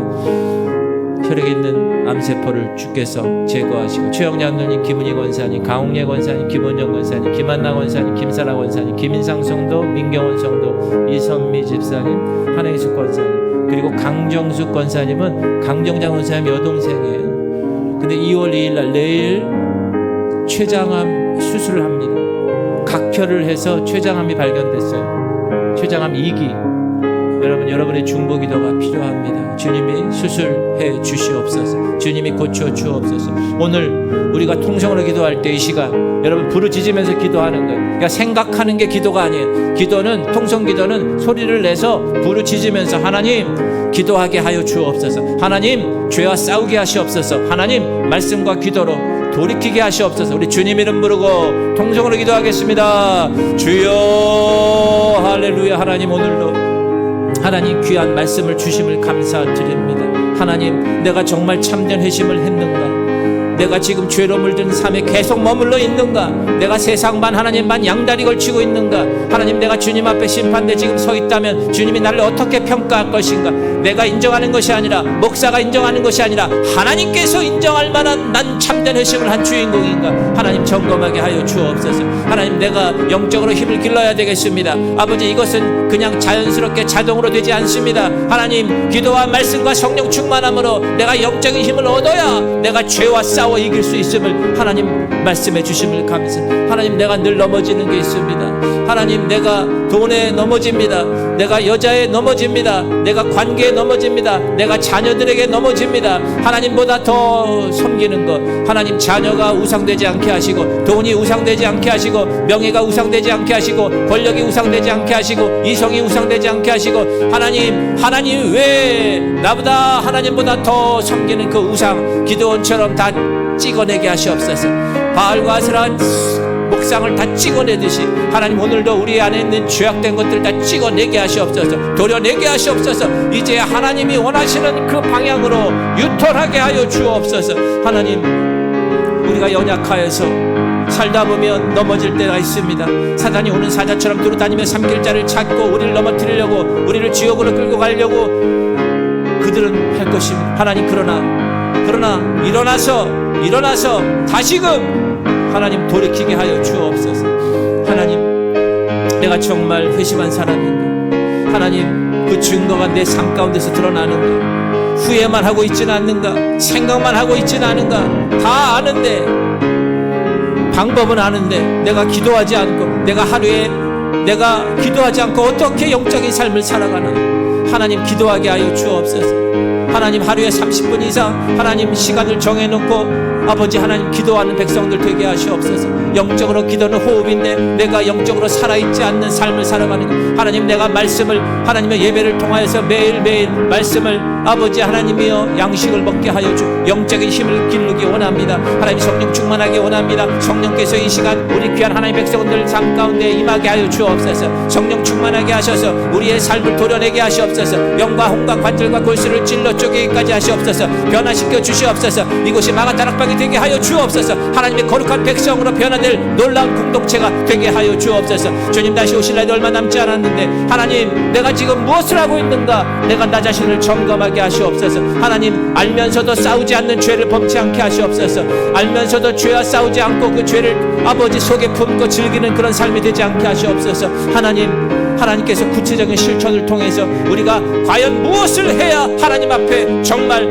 혈액에 있는 암세포를 주께서 제거하시고, 최영량 누님, 김은희 권사님, 강홍예 권사님, 김원영 권사님, 김한나 권사님, 김사라 권사님, 김인상 성도, 민경원 성도, 이선미 집사님, 한혜숙 권사님, 그리고 강정숙 권사님은 강정장 권사님 여동생이에요. 근데 2월 2일 날 내일 췌장암 수술을 합니다. 각혈을 해서 췌장암이 발견됐어요. 췌장암 2기. 여러분의 중보 기도가 필요합니다. 주님이 수술해 주시옵소서. 주님이 고쳐 주옵소서. 오늘 우리가 통성으로 기도할 때 이 시간 여러분 부르짖으면서 기도하는 거예요. 그러니까 생각하는 게 기도가 아니에요. 기도는, 통성 기도는 소리를 내서 부르짖으면서 하나님 기도하게 하여 주옵소서. 하나님 죄와 싸우게 하시옵소서. 하나님 말씀과 기도로 돌이키게 하시옵소서. 우리 주님 이름 부르고 통성으로 기도하겠습니다. 주여 할렐루야. 하나님, 오늘도 하나님 귀한 말씀을 주심을 감사드립니다. 하나님, 내가 정말 참된 회심을 했는가? 내가 지금 죄로 물든 삶에 계속 머물러 있는가? 내가 세상만 하나님만 양다리 걸치고 있는가? 하나님, 내가 주님 앞에 심판대 지금 서 있다면 주님이 나를 어떻게 평가할 것인가? 내가 인정하는 것이 아니라, 목사가 인정하는 것이 아니라 하나님께서 인정할 만한 난 참된 회심을 한 주인공인가? 하나님 점검하게 하여 주옵소서. 하나님, 내가 영적으로 힘을 길러야 되겠습니다. 아버지, 이것은 그냥 자연스럽게 자동으로 되지 않습니다. 하나님, 기도와 말씀과 성령 충만함으로 내가 영적인 힘을 얻어야 내가 죄와 싸워 이길 수 있음을 하나님 말씀해 주심을 감사. 하나님, 내가 늘 넘어지는 게 있습니다. 하나님, 내가 돈에 넘어집니다. 내가 여자에 넘어집니다. 내가 관계에 넘어집니다. 내가 자녀들에게 넘어집니다. 하나님보다 더 섬기는 것, 하나님, 자녀가 우상되지 않게 하시고, 돈이 우상되지 않게 하시고, 명예가 우상되지 않게 하시고, 권력이 우상되지 않게 하시고, 이성이 우상되지 않게 하시고, 하나님 왜 나보다 하나님보다 더 섬기는 그 우상 기드온처럼 다 찍어내게 하시옵소서. 바알과 아세라 목상을 다 찍어내듯이 하나님, 오늘도 우리 안에 있는 죄악된 것들 다 찍어내게 하시옵소서. 도려내게 하시옵소서. 이제 하나님이 원하시는 그 방향으로 유턴하게 하여 주옵소서. 하나님, 우리가 연약하여서 살다 보면 넘어질 때가 있습니다. 사단이 오는 사자처럼 두루다니며 삼킬 자를 찾고 우리를 넘어뜨리려고, 우리를 지옥으로 끌고 가려고 그들은 할 것입니다. 하나님, 그러나 일어나서 다시금 하나님 돌이키게 하여 주옵소서. 하나님, 내가 정말 회심한 사람인가? 하나님, 그 증거가 내 삶 가운데서 드러나는가? 후회만 하고 있지는 않는가? 생각만 하고 있지는 않은가? 다 아는데, 방법은 아는데 내가 기도하지 않고, 내가 기도하지 않고 어떻게 영적인 삶을 살아가나? 하나님, 기도하게 하여 주옵소서. 하나님, 하루에 30분 이상 하나님 시간을 정해놓고 아버지 하나님 기도하는 백성들 되게 하시옵소서. 영적으로 기도는 호흡인데 내가 영적으로 살아있지 않는 삶을 살아가는 것, 하나님, 내가 말씀을, 하나님의 예배를 통하여서 매일매일 말씀을 아버지 하나님이여 양식을 먹게 하여 주 영적인 힘을 기르기 원합니다. 하나님 성령 충만하게 원합니다. 성령께서 이 시간 우리 귀한 하나님 백성들 삶 가운데 임하게 하여 주옵소서. 성령 충만하게 하셔서 우리의 삶을 도려내게 하시옵소서. 영과 홍과 관절과 골수를 찔러 쪼개기까지 하시옵소서. 변화시켜 주시옵소서. 이곳이 마가 다락방이 되게 하여 주옵소서. 하나님의 거룩한 백성으로 변화될 놀라운 공동체가 되게 하여 주옵소서. 주님 다시 오실 날이 얼마 남지 않았는데 하나님 내가 지금 무엇을 하고 있는가 내가 나 자신을 점검하게 하시옵소서. 하나님 알면서도 싸우지 않는 죄를 범치 않게 하시옵소서. 알면서도 죄와 싸우지 않고 그 죄를 아버지 속에 품고 즐기는 그런 삶이 되지 않게 하시옵소서. 하나님께서 구체적인 실천을 통해서 우리가 과연 무엇을 해야 하나님 앞에 정말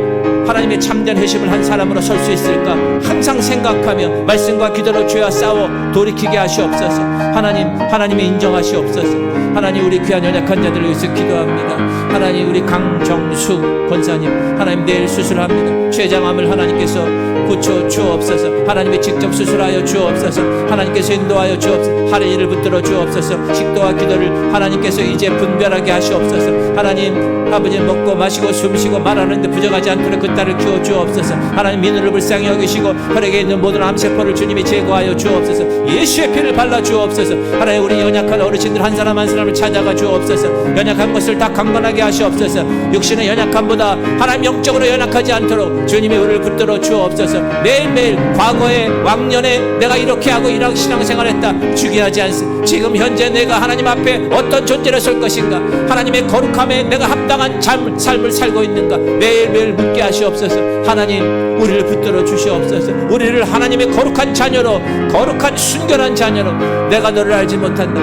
하나님의 참된 회심을 한 사람으로 설 수 있을까 항상 생각하며 말씀과 기도로 죄와 싸워 돌이키게 하시옵소서. 하나님의 인정하시옵소서. 하나님 우리 귀한 연약한 자들을 위해서 기도합니다. 하나님 우리 강정수 권사님 하나님 내일 수술합니다. 췌장암을 하나님께서 고쳐 주옵소서. 하나님이 직접 수술하여 주옵소서. 하나님께서 인도하여 주옵소서. 하루 일을 붙들어 주옵소서. 식도와 기도를 하나님께서 이제 분별하게 하시옵소서. 하나님 아버지 먹고 마시고 숨쉬고 말하는데 부족하지 않도록 그 딸을 키워 주옵소서. 하나님 민우를 불쌍히 여기시고 혈액에 있는 모든 암세포를 주님이 제거하여 주옵소서. 예수의 피를 발라 주옵소서. 하나님 우리 연약한 어르신들 한 사람 한 사람을 찾아가 주옵소서. 연약한 것을 다 강건하게 하시옵소서. 육신의 연약함보다 하나님 영적으로 연약하지 않도록 주님이 우리를 붙들어 주옵소서. 매일매일 과거에 왕년에 내가 이렇게 하고 이렇게 신앙생활했다 중요하지 않습니다. 지금 현재 내가 하나님 앞에 어떤 존재로 설 것인가 하나님의 거룩함에 내가 합당한 삶을 살고 있는가 매일매일 묻게 하시옵소서. 하나님 우리를 붙들어 주시옵소서. 우리를 하나님의 거룩한 자녀로 거룩한 순결한 자녀로 내가 너를 알지 못한다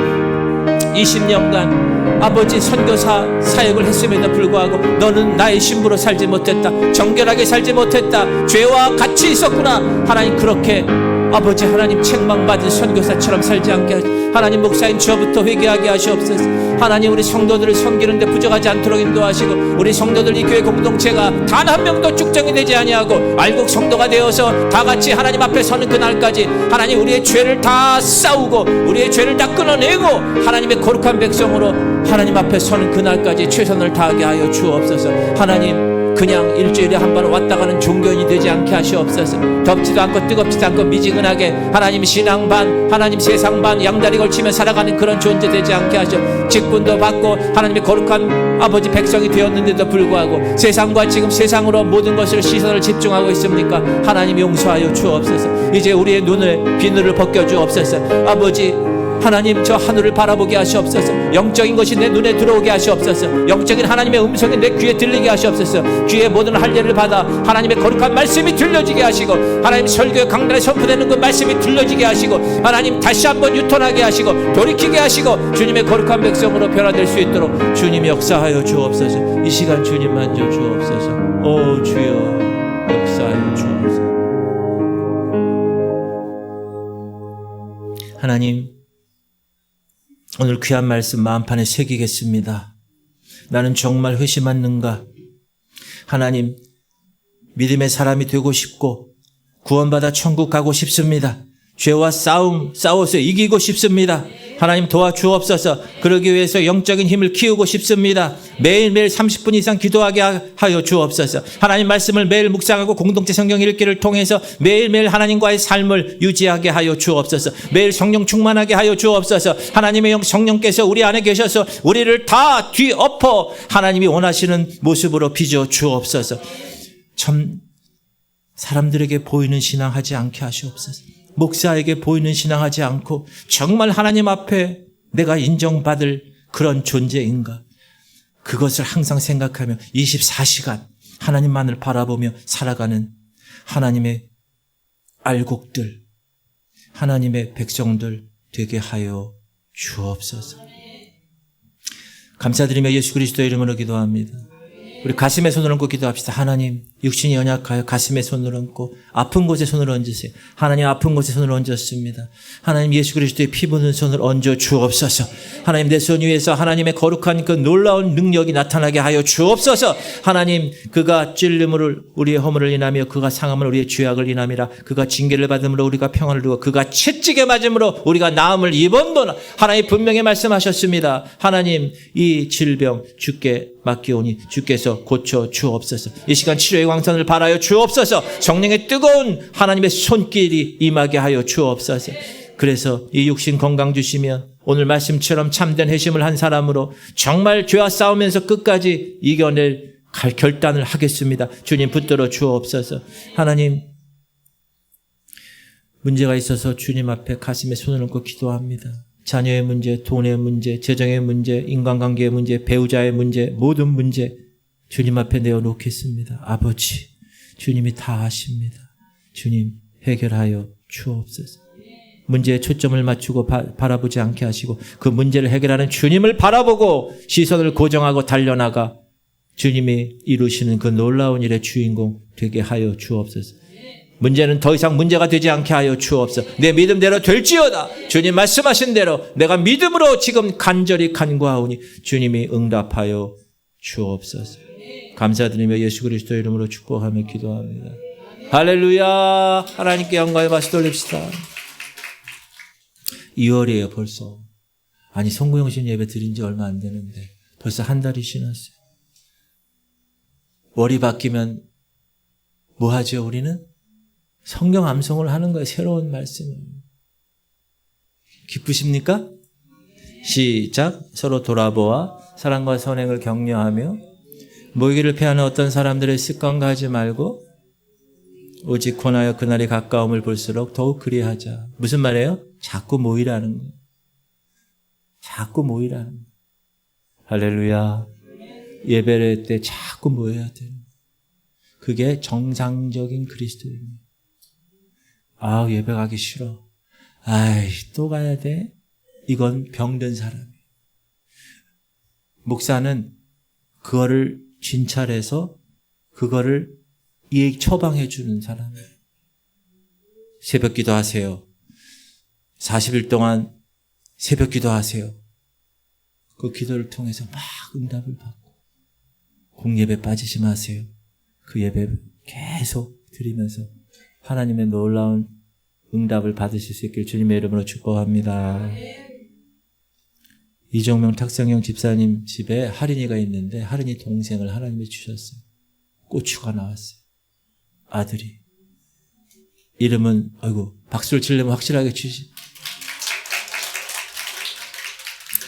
20년간 아버지 선교사 사역을 했음에도 불구하고 너는 나의 신부로 살지 못했다. 정결하게 살지 못했다. 죄와 같이 있었구나. 하나님 그렇게 아버지 하나님 책망받은 선교사처럼 살지 않게 하시옵소서. 하나님 목사인 저부터 회개하게 하시옵소서. 하나님 우리 성도들을 섬기는데 부족하지 않도록 인도하시고 우리 성도들 이 교회 공동체가 단 한 명도 축정이 되지 아니하고 알곡 성도가 되어서 다 같이 하나님 앞에 서는 그날까지 하나님 우리의 죄를 다 싸우고 우리의 죄를 다 끊어내고 하나님의 거룩한 백성으로 하나님 앞에 서는 그날까지 최선을 다하게 하여 주옵소서. 하나님 그냥 일주일에 한 번 왔다 가는 종교인이 되지 않게 하시옵소서. 덥지도 않고 뜨겁지도 않고 미지근하게 하나님 신앙 반 하나님 세상 반 양다리 걸치며 살아가는 그런 존재 되지 않게 하시옵소서. 직분도 받고 하나님의 거룩한 아버지 백성이 되었는데도 불구하고 세상과 지금 세상으로 모든 것을 시선을 집중하고 있습니까? 하나님 용서하여 주옵소서. 이제 우리의 눈을 비늘을 벗겨 주옵소서. 아버지 하나님 저 하늘을 바라보게 하시옵소서. 영적인 것이 내 눈에 들어오게 하시옵소서. 영적인 하나님의 음성이 내 귀에 들리게 하시옵소서. 귀에 모든 할례를 받아 하나님의 거룩한 말씀이 들려지게 하시고 하나님 설교의 강단에 선포되는 그 말씀이 들려지게 하시고 하나님 다시 한번 유턴하게 하시고 돌이키게 하시고 주님의 거룩한 백성으로 변화될 수 있도록 주님 역사하여 주옵소서. 이 시간 주님 만져 주옵소서. 오 주여 역사하여 주옵소서. 하나님 오늘 귀한 말씀 마음판에 새기겠습니다. 나는 정말 회심하는가? 하나님 믿음의 사람이 되고 싶고 구원받아 천국 가고 싶습니다. 죄와 싸워서 이기고 싶습니다. 하나님 도와주옵소서. 그러기 위해서 영적인 힘을 키우고 싶습니다. 매일매일 30분 이상 기도하게 하여 주옵소서. 하나님 말씀을 매일 묵상하고 공동체 성경 읽기를 통해서 매일매일 하나님과의 삶을 유지하게 하여 주옵소서. 매일 성령 충만하게 하여 주옵소서. 하나님의 성령께서 우리 안에 계셔서 우리를 다 뒤엎어 하나님이 원하시는 모습으로 빚어 주옵소서. 참 사람들에게 보이는 신앙하지 않게 하시옵소서. 목사에게 보이는 신앙하지 않고 정말 하나님 앞에 내가 인정받을 그런 존재인가? 그것을 항상 생각하며 24시간 하나님만을 바라보며 살아가는 하나님의 알곡들, 하나님의 백성들 되게 하여 주옵소서. 감사드리며 예수 그리스도의 이름으로 기도합니다. 우리 가슴에 손을 얹고 기도합시다. 하나님 육신이 연약하여 가슴에 손을 얹고 아픈 곳에 손을 얹으세요. 하나님 아픈 곳에 손을 얹었습니다. 하나님 예수 그리스도의 피 묻은 손을 얹어 주옵소서. 하나님 내 손 위에서 하나님의 거룩한 그 놀라운 능력이 나타나게 하여 주옵소서. 하나님 그가 찔림으로 우리의 허물을 인하며 그가 상함으로 우리의 죄악을 인함이라. 그가 징계를 받음으로 우리가 평안을 누고 그가 채찍에 맞음으로 우리가 나음을 입었노라. 하나님 분명히 말씀하셨습니다. 하나님 이 질병 주께 맡기오니 주께서 고쳐 주옵소서. 이 시간 치료의 광선을 발하여 주옵소서. 성령의 뜨거운 하나님의 손길이 임하게 하여 주옵소서. 그래서 이 육신 건강 주시면 오늘 말씀처럼 참된 회심을 한 사람으로 정말 죄와 싸우면서 끝까지 이겨낼 결단을 하겠습니다. 주님 붙들어 주옵소서. 하나님 문제가 있어서 주님 앞에 가슴에 손을 얹고 기도합니다. 자녀의 문제, 돈의 문제, 재정의 문제, 인간관계의 문제, 배우자의 문제, 모든 문제 주님 앞에 내어놓겠습니다. 아버지, 주님이 다 아십니다. 주님 해결하여 주옵소서. 문제에 초점을 맞추고 바라보지 않게 하시고 그 문제를 해결하는 주님을 바라보고 시선을 고정하고 달려나가 주님이 이루시는 그 놀라운 일의 주인공 되게 하여 주옵소서. 문제는 더 이상 문제가 되지 않게 하여 주옵소서. 내 믿음대로 될지어다. 주님 말씀하신 대로 내가 믿음으로 지금 간절히 간구하오니 주님이 응답하여 주옵소서. 감사드리며 예수 그리스도의 이름으로 축복하며 기도합니다. 할렐루야. 하나님께 영광의 박수 돌립시다. 2월이에요 벌써. 아니 성구영신 예배 드린 지 얼마 안 되는데 벌써 한 달이 지났어요. 월이 바뀌면 뭐 하죠 우리는? 성경 암송을 하는 거예요. 새로운 말씀을. 기쁘십니까? 시작. 서로 돌아보아 사랑과 선행을 격려하며 모이기를 피하는 어떤 사람들의 습관과 하지 말고 오직 권하여 그날이 가까움을 볼수록 더욱 그리하자. 무슨 말이에요? 자꾸 모이라는 거예요. 자꾸 모이라는 거예요. 할렐루야. 예배를 때 자꾸 모여야 돼요. 그게 정상적인 그리스도입니다. 아, 예배 가기 싫어. 아이, 또 가야 돼? 이건 병든 사람이에요. 목사는 그거를 진찰해서 그거를 처방해 주는 사람이에요. 새벽 기도하세요. 40일 동안 새벽 기도하세요. 그 기도를 통해서 막 응답을 받고 공예배 빠지지 마세요. 그 예배 계속 드리면서 하나님의 놀라운 응답을 받으실 수 있길 주님의 이름으로 축복합니다. 이정명 탁성영 집사님 집에 할인이가 있는데 할인이 동생을 하나님이 주셨어요. 고추가 나왔어요. 아들이. 이름은 아이고 박수를 치려면 확실하게 치시.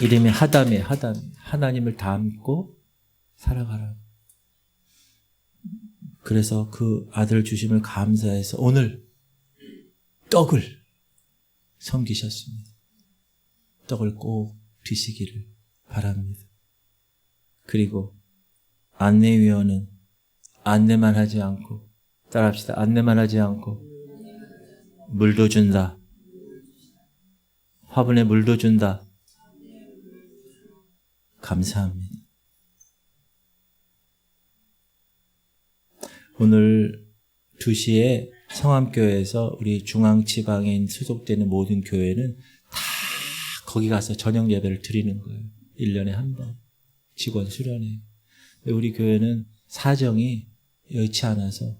이름이 하담이에요. 하담. 하나님을 닮고 살아가라. 그래서 그 아들 주심을 감사해서 오늘 떡을 섬기셨습니다. 떡을 꼭 드시기를 바랍니다. 그리고 안내위원은 안내만 하지 않고 따라합시다. 안내만 하지 않고 물도 준다. 화분에 물도 준다. 감사합니다. 오늘 2시에 성암교회에서 우리 중앙지방에 소속되는 모든 교회는 다 거기 가서 저녁 예배를 드리는 거예요. 1년에 한 번. 직원 수련회. 우리 교회는 사정이 여의치 않아서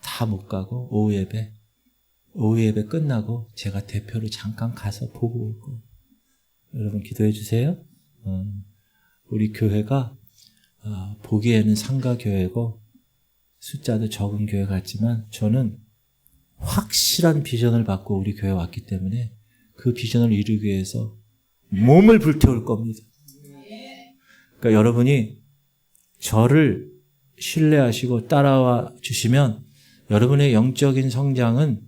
다 못 가고 오후 예배 끝나고 제가 대표로 잠깐 가서 보고 오고. 여러분 기도해 주세요. 우리 교회가 보기에는 상가교회고 숫자도 적은 교회 같지만 저는 확실한 비전을 받고 우리 교회에 왔기 때문에 그 비전을 이루기 위해서 몸을 불태울 겁니다. 그러니까 여러분이 저를 신뢰하시고 따라와 주시면 여러분의 영적인 성장은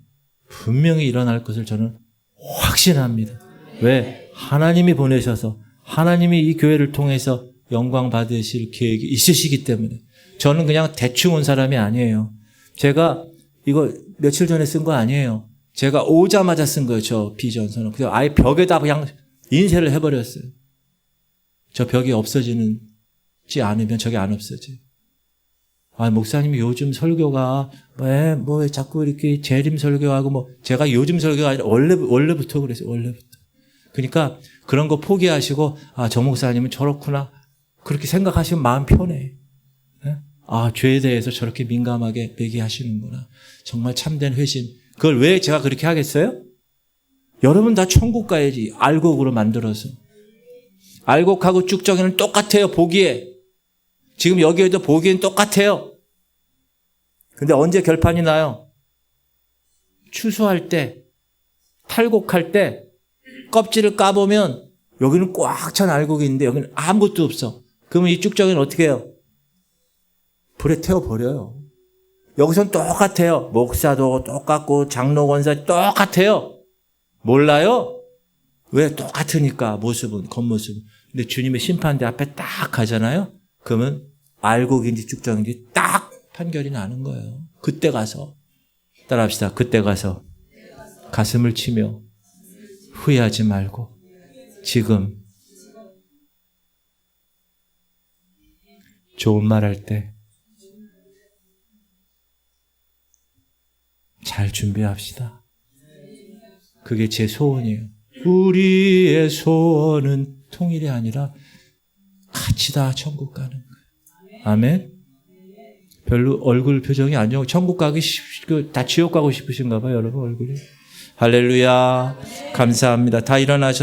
분명히 일어날 것을 저는 확신합니다. 왜? 하나님이 보내셔서 하나님이 이 교회를 통해서 영광 받으실 계획이 있으시기 때문에 저는 그냥 대충 온 사람이 아니에요. 제가 이거 며칠 전에 쓴 거 아니에요. 제가 오자마자 쓴 거예요. 저 비전서는. 그래서 아예 벽에다 그냥 인쇄를 해버렸어요. 저 벽이 없어지지 않으면 저게 안 없어져요. 아, 목사님이 요즘 설교가 뭐 자꾸 이렇게 재림 설교하고 뭐 제가 요즘 설교가 아니라 원래부터 그랬어요. 원래부터. 그러니까 그런 거 포기하시고 아, 저 목사님은 저렇구나. 그렇게 생각하시면 마음 편해. 아, 죄에 대해서 저렇게 민감하게 얘기하시는구나. 정말 참된 회심. 그걸 왜 제가 그렇게 하겠어요? 여러분 다 천국 가야지. 알곡으로 만들어서. 알곡하고 쭉정이는 똑같아요. 보기에. 지금 여기에도 보기엔 똑같아요. 근데 언제 결판이 나요? 추수할 때, 탈곡할 때 껍질을 까보면 여기는 꽉 찬 알곡이 있는데 여기는 아무것도 없어. 그러면 이 쭉정이는 어떻게 해요? 불에 태워버려요. 여기선 똑같아요. 목사도 똑같고 장로 권사 똑같아요. 몰라요? 왜? 똑같으니까 모습은, 겉모습은. 근데 주님의 심판대 앞에 딱 가잖아요. 그러면 알곡인지 쭉정인지 딱 판결이 나는 거예요. 그때 가서 따라합시다. 그때 가서 가슴을 치며 후회하지 말고 지금 좋은 말 할 때 잘 준비합시다. 그게 제 소원이에요. 우리의 소원은 통일이 아니라 같이 다 천국 가는 거예요. 아멘. 별로 얼굴 표정이 안 좋고 천국 가기 다 지옥 가고 싶으신가 봐요, 여러분 얼굴이. 할렐루야. 감사합니다. 다 일어나셔서